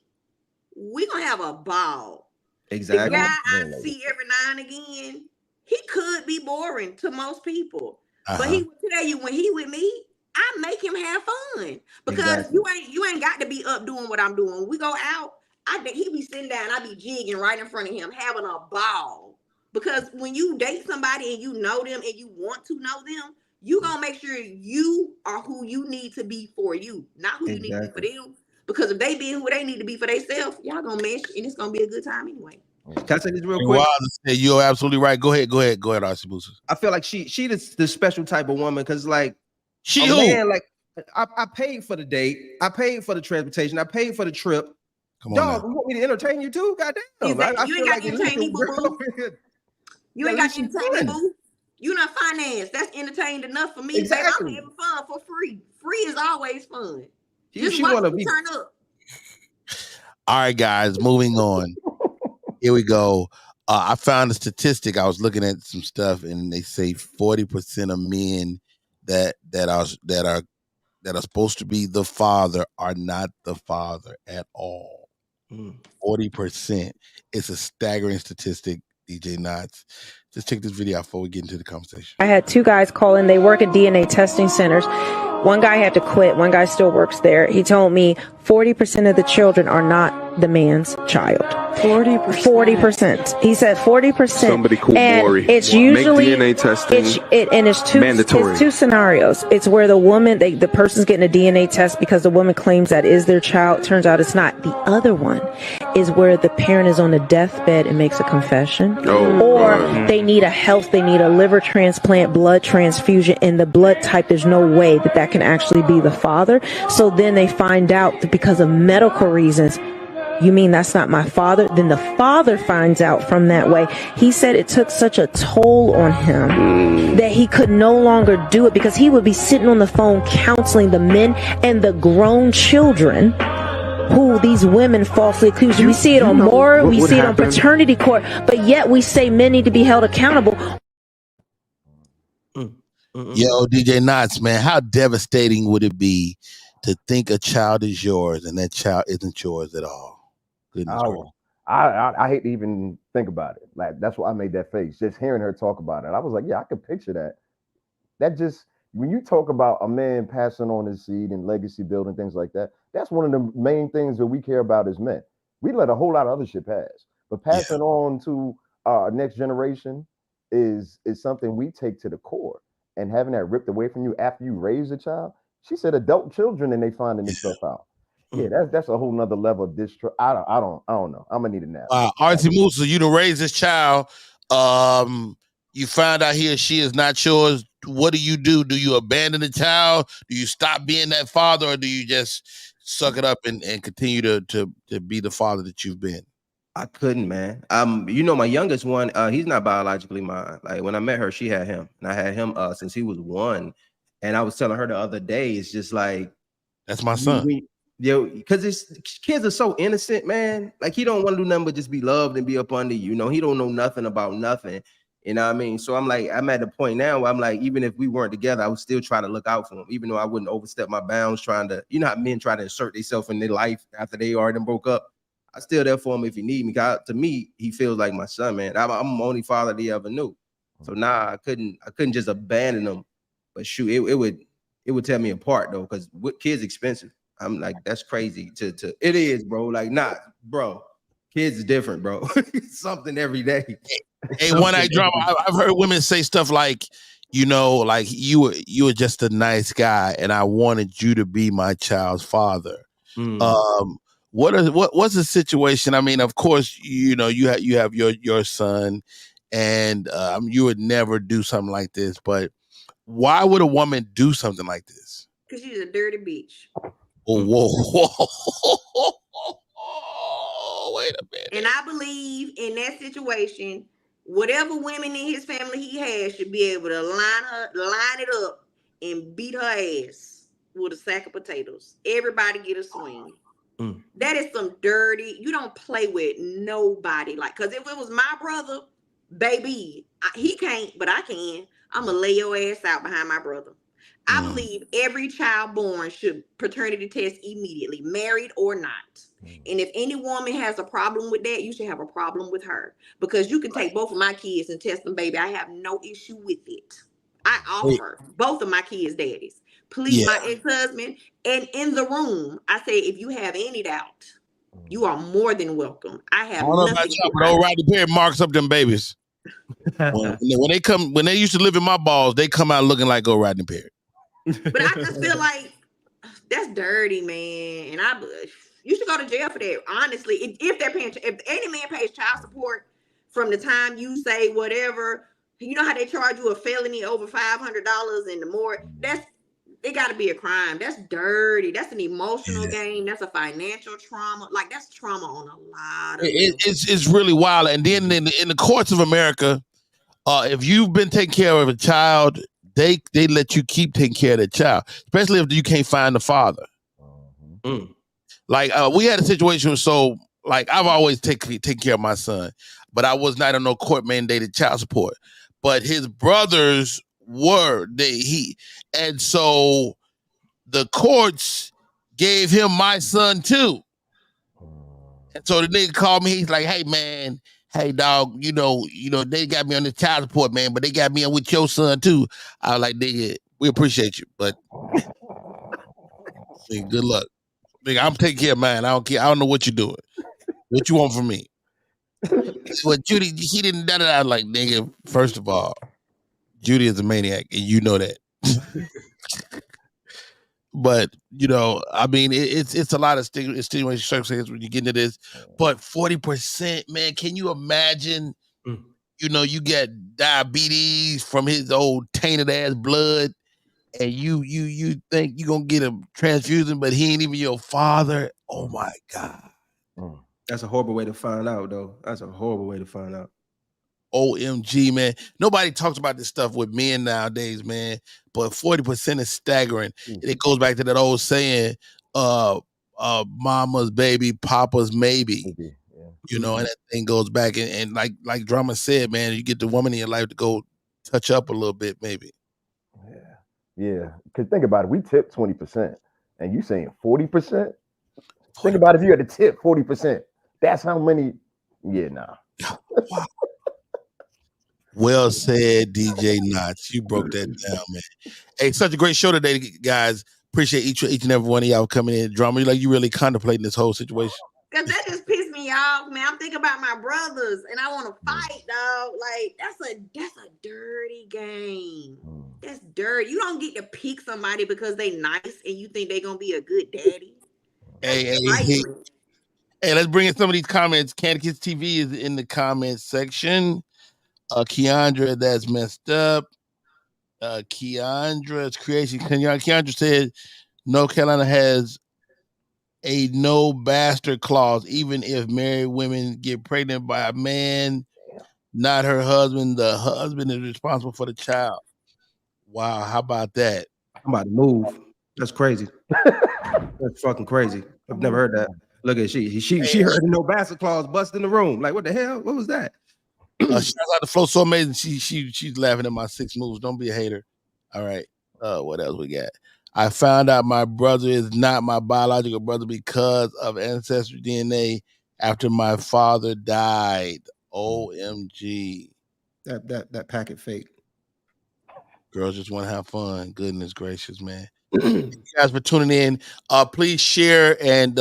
we gonna have a ball. Exactly. The guy I see every now and again, he could be boring to most people, but he will tell you when he with me, I make him have fun because you ain't got to be up doing what I'm doing. When we go out, he be sitting down, I be jigging right in front of him, having a ball. Because when you date somebody and you know them and you want to know them, you gonna make sure you are who you need to be for you, not who you need to be for them. Because if they be who they need to be for themselves, y'all gonna mesh and it's gonna be a good time anyway. Can I say this real quick? You're absolutely right. Go ahead, RC Booster. I feel like she the special type of woman because like man, like I paid for the date, I paid for the transportation, I paid for the trip. Come on, dog, you want me to entertain you too? Goddamn, you ain't got to entertain me, boo. You ain't got to entertain me, boo. You not financed. That's entertained enough for me. Exactly. I'm having fun for free. Free is always fun. She want to turn up. All right, guys, moving on. Here we go. I found a statistic. I was looking at some stuff, and they say 40% of men that are supposed to be the father are not the father at all. 40%. It's a staggering statistic. DJ Knots. Just check this video out before we get into the conversation. I had 2 guys call in. They work at DNA testing centers. One guy had to quit. One guy still works there. He told me 40% of the children are not the man's child. 40%. He said 40%. Somebody call Maury. It's usually make DNA testing mandatory. It's 2 scenarios. It's where the woman, the person's getting a DNA test because the woman claims that is their child. Turns out it's not. The other one is where the parent is on the deathbed and makes a confession, or they need a liver transplant, blood transfusion, and the blood type. There's no way that can actually be the father. So then they find out that because of medical reasons, you mean that's not my father? Then the father finds out from that way. He said it took such a toll on him that he could no longer do it because he would be sitting on the phone counseling the men and the grown children who these women falsely accuse. We see it on Maury, we see it on paternity court, but yet we say men need to be held accountable. Yo, DJ Knots, man, how devastating would it be to think a child is yours and that child isn't yours at all? Goodness gracious. I hate to even think about it. Like, that's why I made that face. Just hearing her talk about it, I was like, yeah, I could picture that. That just, when you talk about a man passing on his seed and legacy building, things like that, that's one of the main things that we care about as men. We let a whole lot of other shit pass, but passing on to next generation is something we take to the core, and having that ripped away from you after you raise a child. She said adult children and they finding this stuff out. Yeah, that's a whole nother level of distrust. I don't know. I'm gonna need a nap. Auntie Musa, you done raise this child. You find out he or she is not yours. What do? Do you abandon the child? Do you stop being that father, or do you just suck it up and continue to be the father that you've been? I couldn't, man. My youngest one, he's not biologically mine. Like when I met her, she had him, and I had him since he was 1. And I was telling her the other day, it's just like that's my son. Because kids are so innocent, man. Like he don't want to do nothing but just be loved and be up under you. He don't know nothing about nothing. You know what I mean? So I'm at the point now where I'm like, even if we weren't together, I would still try to look out for him, even though I wouldn't overstep my bounds trying to, how men try to insert themselves in their life after they already broke up. I still there for him if he need me. To me, he feels like my son, man. I'm the only father they ever knew. So I couldn't just abandon him. But shoot, it would tear me apart though, because kids expensive. I'm like, that's crazy. It is, bro. Like, bro. Kids is different, bro. Something every day. Hey, one-eyed drama. I've heard women say stuff like, like you were just a nice guy, and I wanted you to be my child's father. What's the situation? I mean, of course, you have your son, and you would never do something like this. But why would a woman do something like this? Because she's a dirty bitch. Whoa. Wait a minute. And I believe in that situation, whatever women in his family he has should be able to line it up and beat her ass with a sack of potatoes. Everybody get a swing. That is some dirty. You don't play with nobody. Because if it was my brother, baby, he can't, but I can. I'm going to lay your ass out behind my brother. I believe every child born should paternity test immediately, married or not. And if any woman has a problem with that, you should have a problem with her, because you can take both of my kids and test them, baby. I have no issue with it. I offer both of my kids' daddies. Please, my ex-husband, and in the room, I say, if you have any doubt, you are more than welcome. I have nothing. But old Rodney Perry marks up them babies. when they used to live in my balls, they come out looking like old Rodney Perry. But I just feel like that's dirty, man. And you should go to jail for that. Honestly, if any man pays child support from the time you say whatever, you know how they charge you a felony over $500 and the more, it got to be a crime. That's dirty. That's an emotional game. That's a financial trauma. Like, that's trauma on a lot of it's really wild. And then in the courts of America, if you've been taking care of a child, they let you keep taking care of the child, especially if you can't find the father. Like we had a situation, so like I've always taken care of my son, but I was not on no court mandated child support. But his brothers were, and so the courts gave him my son too. And so the nigga called me, he's like, hey man, hey dog, they got me on the child support, man, but they got me on with your son too. I was like, nigga, we appreciate you, but nigga, good luck. Nigga, I'm taking care of mine. I don't care. I don't know what you're doing. What you want from me? Well, Judy, he didn't da da da. Like, nigga, first of all, Judy is a maniac, and you know that. But I mean, it's a lot of extenuating circumstances when you get into this. But 40%, man, can you imagine? You get diabetes from his old tainted ass blood, and you think you're gonna get a transfusion, but he ain't even your father. Oh my God. That's a horrible way to find out, though. That's a horrible way to find out. OMG, man. Nobody talks about this stuff with men nowadays, man. But 40% is staggering. And it goes back to that old saying, mama's baby, papa's maybe. And that thing goes back. And like Drama said, man, you get the woman in your life to go touch up a little bit, maybe. Yeah. Because think about it. We tip 20%. And you saying 40%? Think about if you had to tip 40%. That's how many. Yeah, nah. Well said, DJ Knots. You broke that down, man. Hey, such a great show today, guys. Appreciate each and every one of y'all coming in. Drama, you really contemplating this whole situation. Because that just pissed me me off, man. I'm thinking about my brothers, and I want to fight, dog. Like that's a dirty game. That's dirty. You don't get to pick somebody because they nice and you think they gonna be a good daddy. Hey, let's bring in some of these comments. Candy Kids TV is in the comments section. Keandra, that's messed up. Keandra's creation. Keandra said, North Carolina has a no bastard clause. Even if married women get pregnant by a man, not her husband, the husband is responsible for the child. Wow, how about that? I'm about to move. That's crazy. That's fucking crazy. I've never heard that. Look at she heard the no bastard clause bust in the room. Like, what the hell? What was that? Shout out to Flo, so amazing. She's laughing at my 6 moves. Don't be a hater. All right. What else we got? I found out my brother is not my biological brother because of ancestry DNA after my father died. OMG. That packet fake. Girls just want to have fun. Goodness gracious, man. Thank you guys for tuning in. Please share and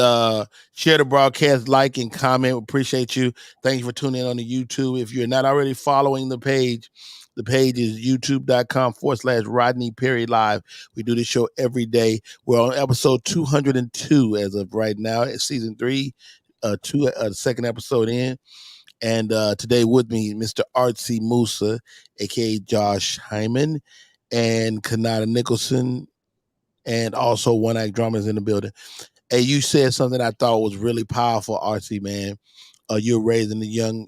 share the broadcast, like and comment. We appreciate you. Thank you for tuning in on the YouTube. If you're not already following the page is youtube.com/Rodney Perry Live. We do this show every day. We're on episode 202 as of right now. It's season 3, the second episode in. And today with me, Mr. Artsy Musa, aka Josh Hyman, and Kanata Nicholson, and also One Act Drama is in the building. Hey, you said something I thought was really powerful, Artsy, man. You're raising a young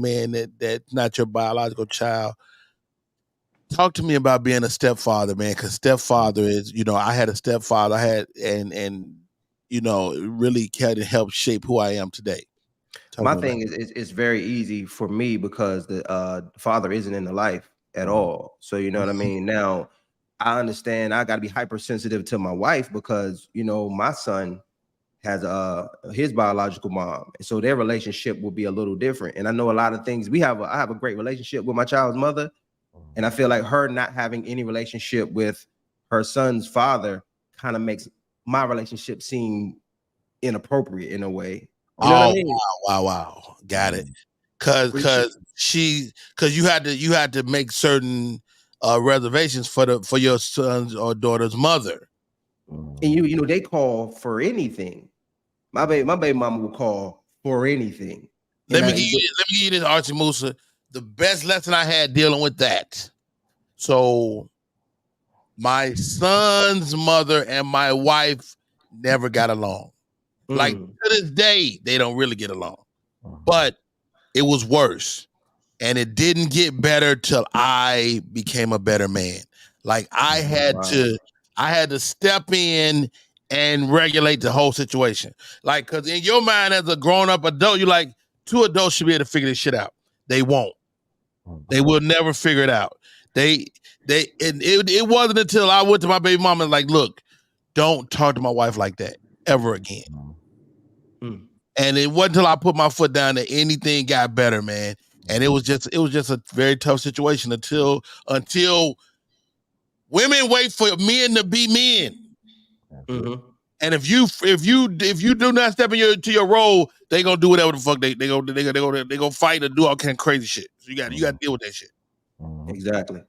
man that's not your biological child. Talk to me about being a stepfather, man, because stepfather is, I had a stepfather, and it really kind of helped shape who I am today. My thing is, it's very easy for me because the father isn't in the life at all. So you know what I mean? Now, I understand I got to be hypersensitive to my wife because, my son has his biological mom. And so their relationship will be a little different. And I know a lot of things. I have a great relationship with my child's mother. And I feel like her not having any relationship with her son's father kind of makes my relationship seem inappropriate in a way. You know what I mean? Wow. Got it. Cause you had to make certain reservations for your son's or daughter's mother. And they call for anything. My baby mama will call for anything. Let me give you this, Archie Musa. The best lesson I had dealing with that. So my son's mother and my wife never got along. Like to this day, they don't really get along. But it was worse. And it didn't get better till I became a better man. Like I had to step in and regulate the whole situation. Like, because in your mind as a grown-up adult, you're like, 2 adults should be able to figure this shit out. They won't. They will never figure it out. It wasn't until I went to my baby mama and like, look, don't talk to my wife like that ever again. And it wasn't until I put my foot down that anything got better, man. And it was just a very tough situation until women wait for men to be men. And if you do not step into your role, they gonna do whatever the fuck they gonna fight or do all kind of crazy shit. So you got to deal with that shit. Exactly.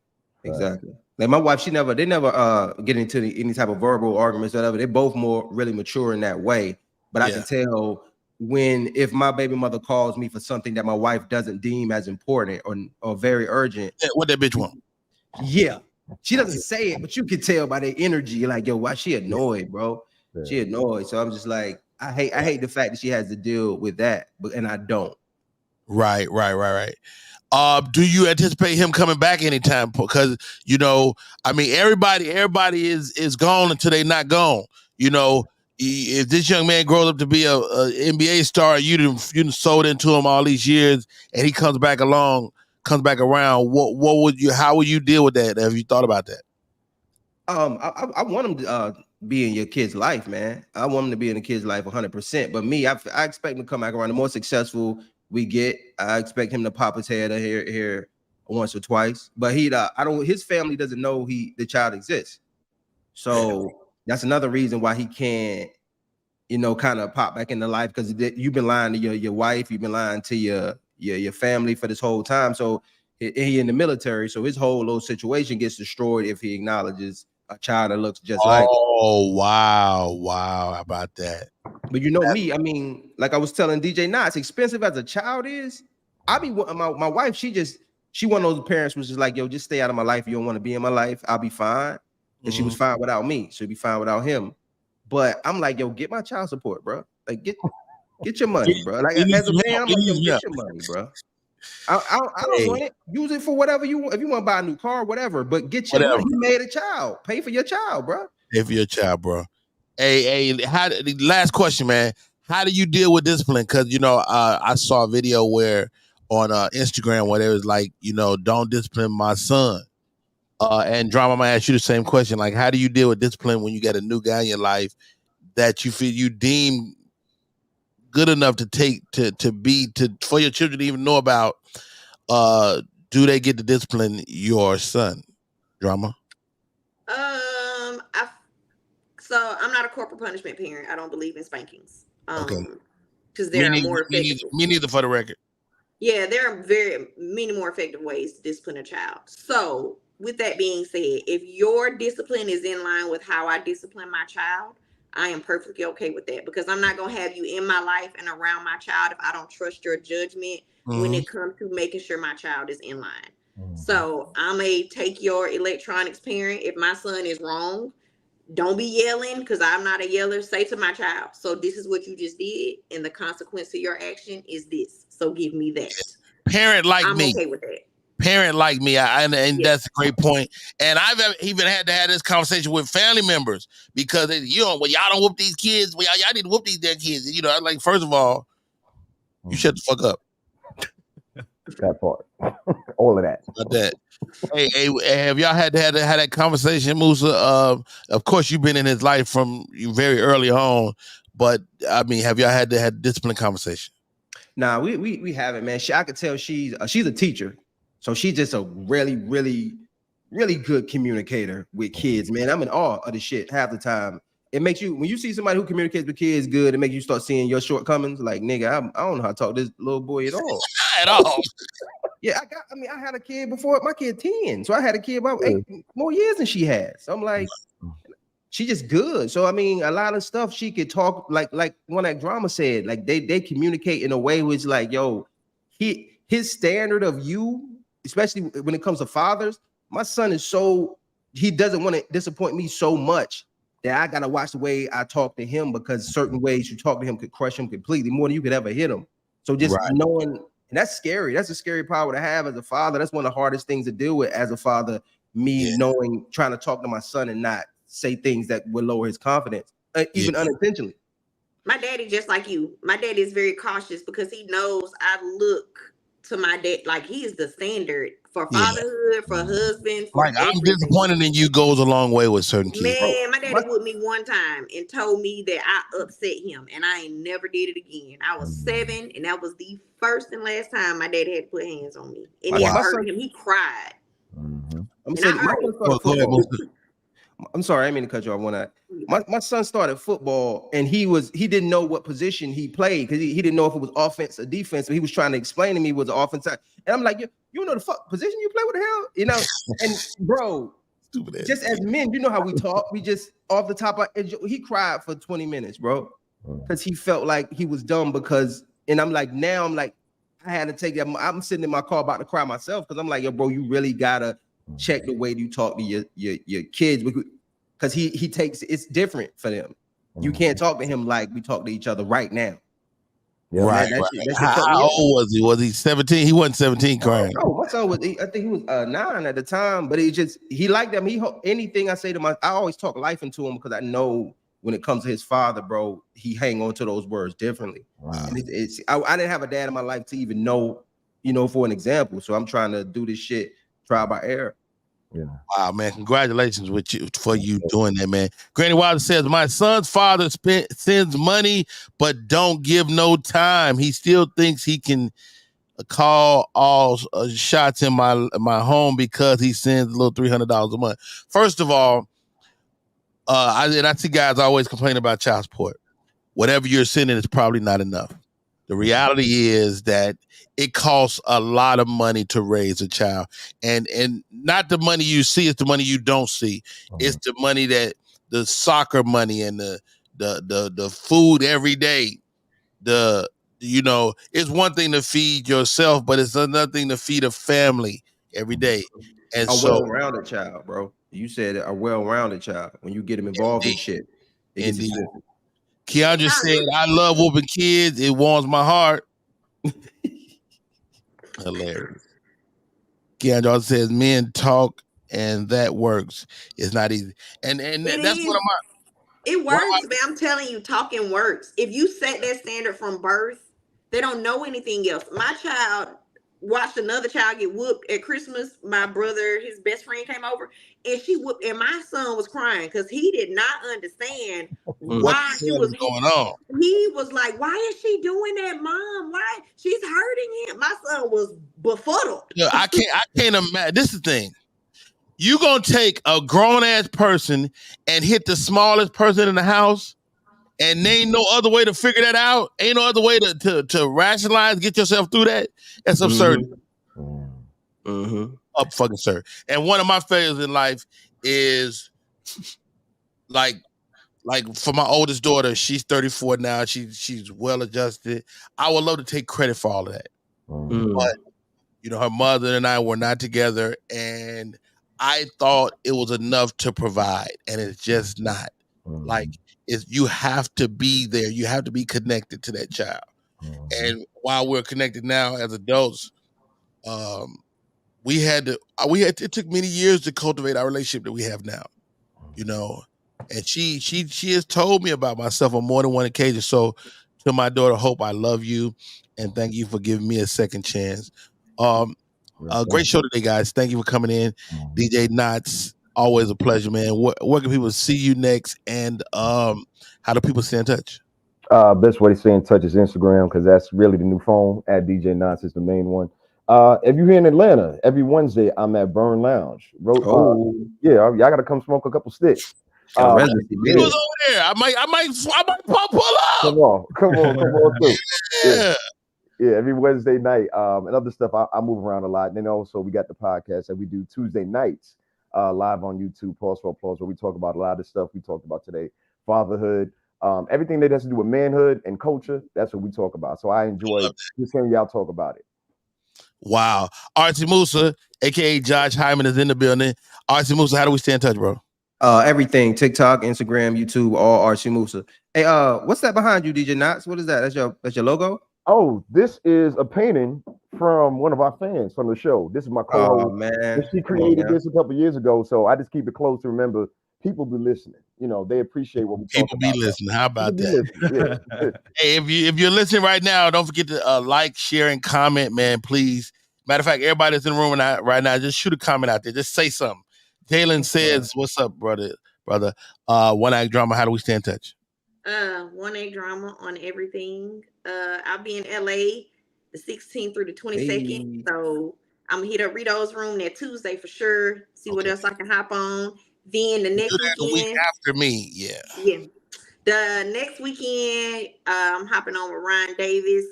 Like my wife, they never get into any type of verbal arguments or whatever. They're both really mature in that way. But I can tell if my baby mother calls me for something that my wife doesn't deem as important or very urgent. What that bitch want? Yeah. She doesn't say it, but you can tell by their energy. You're like, yo, why she annoyed, bro? She annoyed. So I'm just like, I hate the fact that she has to deal with that, and I don't. Right. Do you anticipate him coming back anytime? Because everybody is gone until they not gone. If this young man grows up to be a NBA star, you done sold into him all these years, and he comes back around. How would you deal with that? Have you thought about that? I want him to be in your kid's life, man. I want him to be in the kid's life 100%. But me, I expect him to come back around. The more successful we get, I expect him to pop his head here once or twice. But his family doesn't know the child exists. So that's another reason why he can't, kind of pop back into life because you've been lying to your wife, you've been lying to your family for this whole time. So he in the military, so his whole little situation gets destroyed if he acknowledges a child that looks just like. Oh wow, how about that? But me, I mean, like I was telling DJ Knots, expensive as a child is. I be my wife. She one of those parents was just like, yo, just stay out of my life. You don't want to be in my life. I'll be fine. And she was fine without me. She'll be fine without him. But I'm like, yo, get my child support, bro. Like, get your money, bro. Like, as a man, I'm like, yo, get your money, bro. I don't want it. Use it for whatever you want. If you want to buy a new car, whatever. But get your money. You made a child. Pay for your child, bro. Pay for your child, bro. Hey, last question, man. How do you deal with discipline? Because I saw a video where on Instagram where it was like, don't discipline my son. And Drama, I'm gonna ask you the same question. Like, how do you deal with discipline when you get a new guy in your life that you feel you deem good enough to take for your children to even know about? Do they get to discipline your son? Drama. So I'm not a corporal punishment parent. I don't believe in spankings. Okay. Because there are more effective. Me neither, for the record. Yeah, there are many more effective ways to discipline a child. So with that being said, if your discipline is in line with how I discipline my child, I am perfectly okay with that, because I'm not going to have you in my life and around my child if I don't trust your judgment when it comes to making sure my child is in line. So I may take your electronics parent. If my son is wrong, don't be yelling, because I'm not a yeller. Say to my child, so this is what you just did, and the consequence of your action is this. So give me that. Parent like I'm me. okay with that. Parent like me, and that's a great point. And I've even had to have this conversation with family members, because y'all don't whoop these kids. Well, y'all need to whoop these damn kids. Like, first of all, you shut the fuck up. That part, all of that. About that. Hey, have y'all had to have that conversation, Musa? Of course, you've been in his life from very early on, but I mean, have y'all had to have discipline conversation? Nah, we haven't, man. I could tell she's a teacher, so she's just a really, really, really good communicator with kids, man. I'm in awe of the shit half the time. It makes you, when you see somebody who communicates with kids good, it makes you start seeing your shortcomings. Like, nigga, I don't know how to talk to this little boy at all. At all. Yeah, I had a kid before, my kid 10. So I had a kid about 8 more years than she has. So I'm like, she just good. So I mean, a lot of stuff she could talk, like one that Drama said, like they communicate in a way which, like, yo, his standard of you, especially when it comes to fathers, my son is so, he doesn't want to disappoint me so much that I gotta watch the way I talk to him, because certain ways you talk to him could crush him completely, more than you could ever hit him. So just knowing, and that's scary. That's a scary power to have as a father. That's one of the hardest things to deal with as a father. Knowing, trying to talk to my son and not say things that would lower his confidence, even unintentionally. My daddy, just like you, my daddy is very cautious, because he knows I look to my dad like he is the standard for fatherhood, for husband. For like, I'm disappointed in you goes a long way with certain kids. Man, my daddy whooped me one time and told me that I upset him, and I ain't never did it again. I was 7, and that was the first and last time my daddy had to put hands on me. And it hurt him. He cried. I'm sorry, I didn't mean to cut you off. My son started football, and he didn't know what position he played, because he didn't know if it was offense or defense. So he was trying to explain to me what the offense side. And I'm like, you know the fuck position you play? What the hell? And bro, just as men, you know how we talk. We just off the top of, he cried for 20 minutes, bro, because he felt like he was dumb. And I'm like, I had to take that. I'm sitting in my car about to cry myself, because I'm like, yo, bro, you really gotta check the way you talk to your kids, because he takes, it's different for them. You can't talk to him like we talk to each other right now. Yeah, right. How old was he? Was he 17? He wasn't 17 crying. No, my son was, I think he was 9 at the time, but he liked them. Anything I say to I always talk life into him, because I know when it comes to his father, bro, he hang on to those words differently. Wow. And I didn't have a dad in my life to even know, for an example. So I'm trying to do this shit trial by error. Yeah. Wow, man! Congratulations for you doing that, man. Granny Wilder says, my son's father sends money, but don't give no time. He still thinks he can call all shots in my home because he sends a little $300 a month. First of all, I see guys always complain about child support. whatever you're sending is probably not enough. The reality is that it costs a lot of money to raise a child, and not the money you see, it's the money you don't see. It's the money that the soccer money and the food every day. It's one thing to feed yourself, but it's another thing to feed a family every day. And A so, well-rounded child, bro. You said a well-rounded child. When you get them involved in shit, it gets expensive. Keandra said, "I love whooping kids. It warms my heart." Hilarious. Keandra says, "Men talk, and that works. It's not easy." And that's one of my. It works, man. I'm telling you, talking works. If you set that standard from birth, they don't know anything else. My child watched another child get whooped at Christmas. My brother, his best friend came over, and she whooped, and my son was crying because he did not understand why she was going on. He was like, "Why is she doing that, Mom? Why she's hurting him?" My son was befuddled. Yeah, I can't imagine. This is the thing. You gonna take a grown ass person and hit the smallest person in the house, and there ain't no other way to figure that out. Ain't no other way to rationalize, get yourself through that. That's absurd. Up fucking absurd. And one of my failures in life is like for my oldest daughter, she's 34 now. She's well adjusted. I would love to take credit for all of that, but her mother and I were not together, and I thought it was enough to provide, and it's just not. Like, you have to be there. You have to be connected to that child. And while we're connected now as adults, it took many years to cultivate our relationship that we have now. And she has told me about myself on more than one occasion. So, to my daughter, Hope, I love you, and thank you for giving me a second chance. Great show today, guys. Thank you for coming in. DJ Knots, always a pleasure, man. Where can people see you next, and how do people stay in touch? Best way to stay in touch is Instagram, because that's really the new phone. At DJ Knots is the main one. If you're here in Atlanta, every Wednesday I'm at Burn Lounge. Y'all gotta come smoke a couple sticks. He was over there. I might pull up. Come on through. Yeah, every Wednesday night. And other stuff, I move around a lot. And then also we got the podcast that we do Tuesday nights live on YouTube, Pause for Applause, where we talk about a lot of stuff we talked about today. Fatherhood, everything that has to do with manhood and culture, that's what we talk about. So I enjoy just hearing y'all talk about it. Wow. Archie Musa, aka Josh Hyman, is in the building. Archie Musa, how do we stay in touch, bro? Everything, TikTok, Instagram, YouTube, all Archie Musa. Hey, what's that behind you, DJ Knots? What is that? That's your logo? Oh, this is a painting from one of our fans from the show. This is my co-host. Oh, man. She created this a couple years ago, so I just keep it close to remember people be listening. They appreciate what we talk about. People be listening. How about that? Hey, if you're listening right now, don't forget to like, share, and comment, man, please. Matter of fact, everybody that's in the room right now, just shoot a comment out there. Just say something. Jalen says, "What's up, brother? One Act Drama. How do we stay in touch?" One Act Drama on everything. I'll be in LA the 16th through the 22nd. So I'm gonna hit up Rito's room that Tuesday for sure. See what else I can hop on. Then the next weekend, the week after me, yeah. The next weekend, I'm hopping on with Ryan Davis.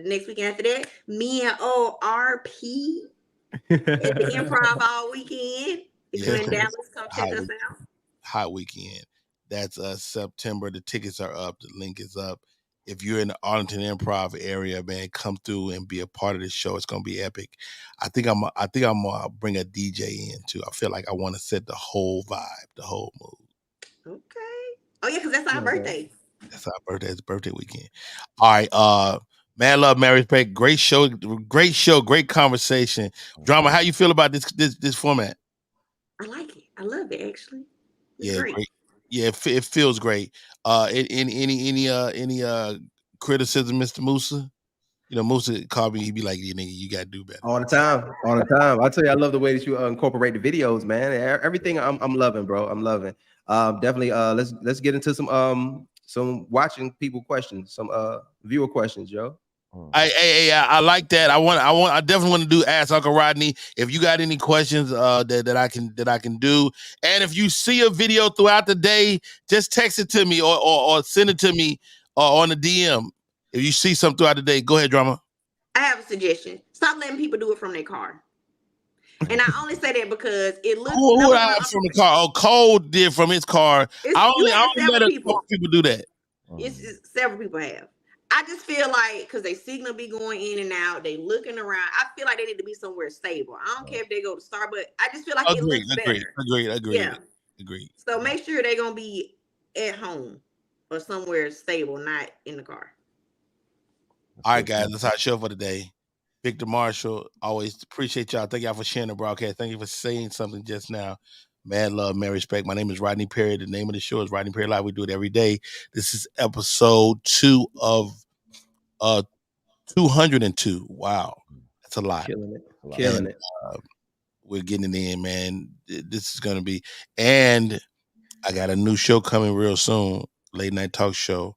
Next weekend after that, me and RP at the Improv all weekend. If you're in Dallas, come check us out. Hot weekend. That's September. The tickets are up. The link is up. If you're in the Arlington Improv area, man, come through and be a part of this show. It's gonna be epic. I think I'm gonna bring a DJ in too. I feel like I want to set the whole vibe, the whole mood. Okay. Oh yeah, because that's our birthday. That's our birthday. It's birthday weekend. All right. Man, love, Mary Peck. Great show. Great conversation. Drama. How you feel about this format? I like it. I love it actually. It's great. Yeah, it feels great. Any criticism, Mr. Musa? Musa called me. He'd be like, "Nigga, you gotta do better." All the time. I tell you, I love the way that you incorporate the videos, man. Everything I'm loving, bro. I'm loving. Definitely. Let's get into some watching people questions, some viewer questions, Joe. I like that. I definitely want to do Ask Uncle Rodney. If you got any questions that I can do, and if you see a video throughout the day, just text it to me or send it to me on the DM. If you see something throughout the day, go ahead, Drama. I have a suggestion. Stop letting people do it from their car. And I only say that because it looks. Who from the car? Oh, Cole did from his car. I only let people do that. It's several people have. I just feel like because they signal be going in and out, they looking around. I feel like they need to be somewhere stable. I don't care if they go to Starbucks. I just feel like it looks better. Agreed. So make sure they're gonna be at home or somewhere stable, not in the car. All right, guys, that's our show for today. Victor Marshall, always appreciate y'all. Thank y'all for sharing the broadcast. Thank you for saying something just now. Mad love, mad respect. My name is Rodney Perry. The name of the show is Rodney Perry Live. We do it every day. This is episode 2 of 202. Wow, that's a lot. Killing it. We're getting it in, man. This is gonna be, and I got a new show coming real soon. Late night talk show.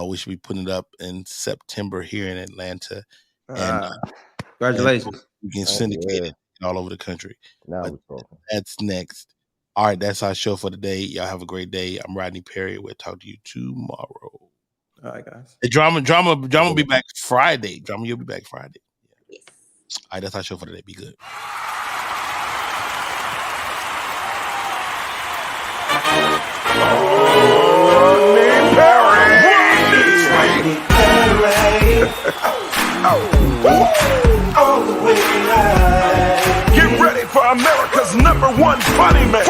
We should be putting it up in September here in Atlanta. And congratulations. We can syndicate it all over the country. Now we're talking. That's next. All right, that's our show for today. Y'all have a great day. I'm Rodney Perry. We'll talk to you tomorrow. All right, guys. Hey, Drama will be back Friday. Drama, you'll be back Friday. Yes. All right, that's our show for today. Be good. Get ready for America's #1 funny man.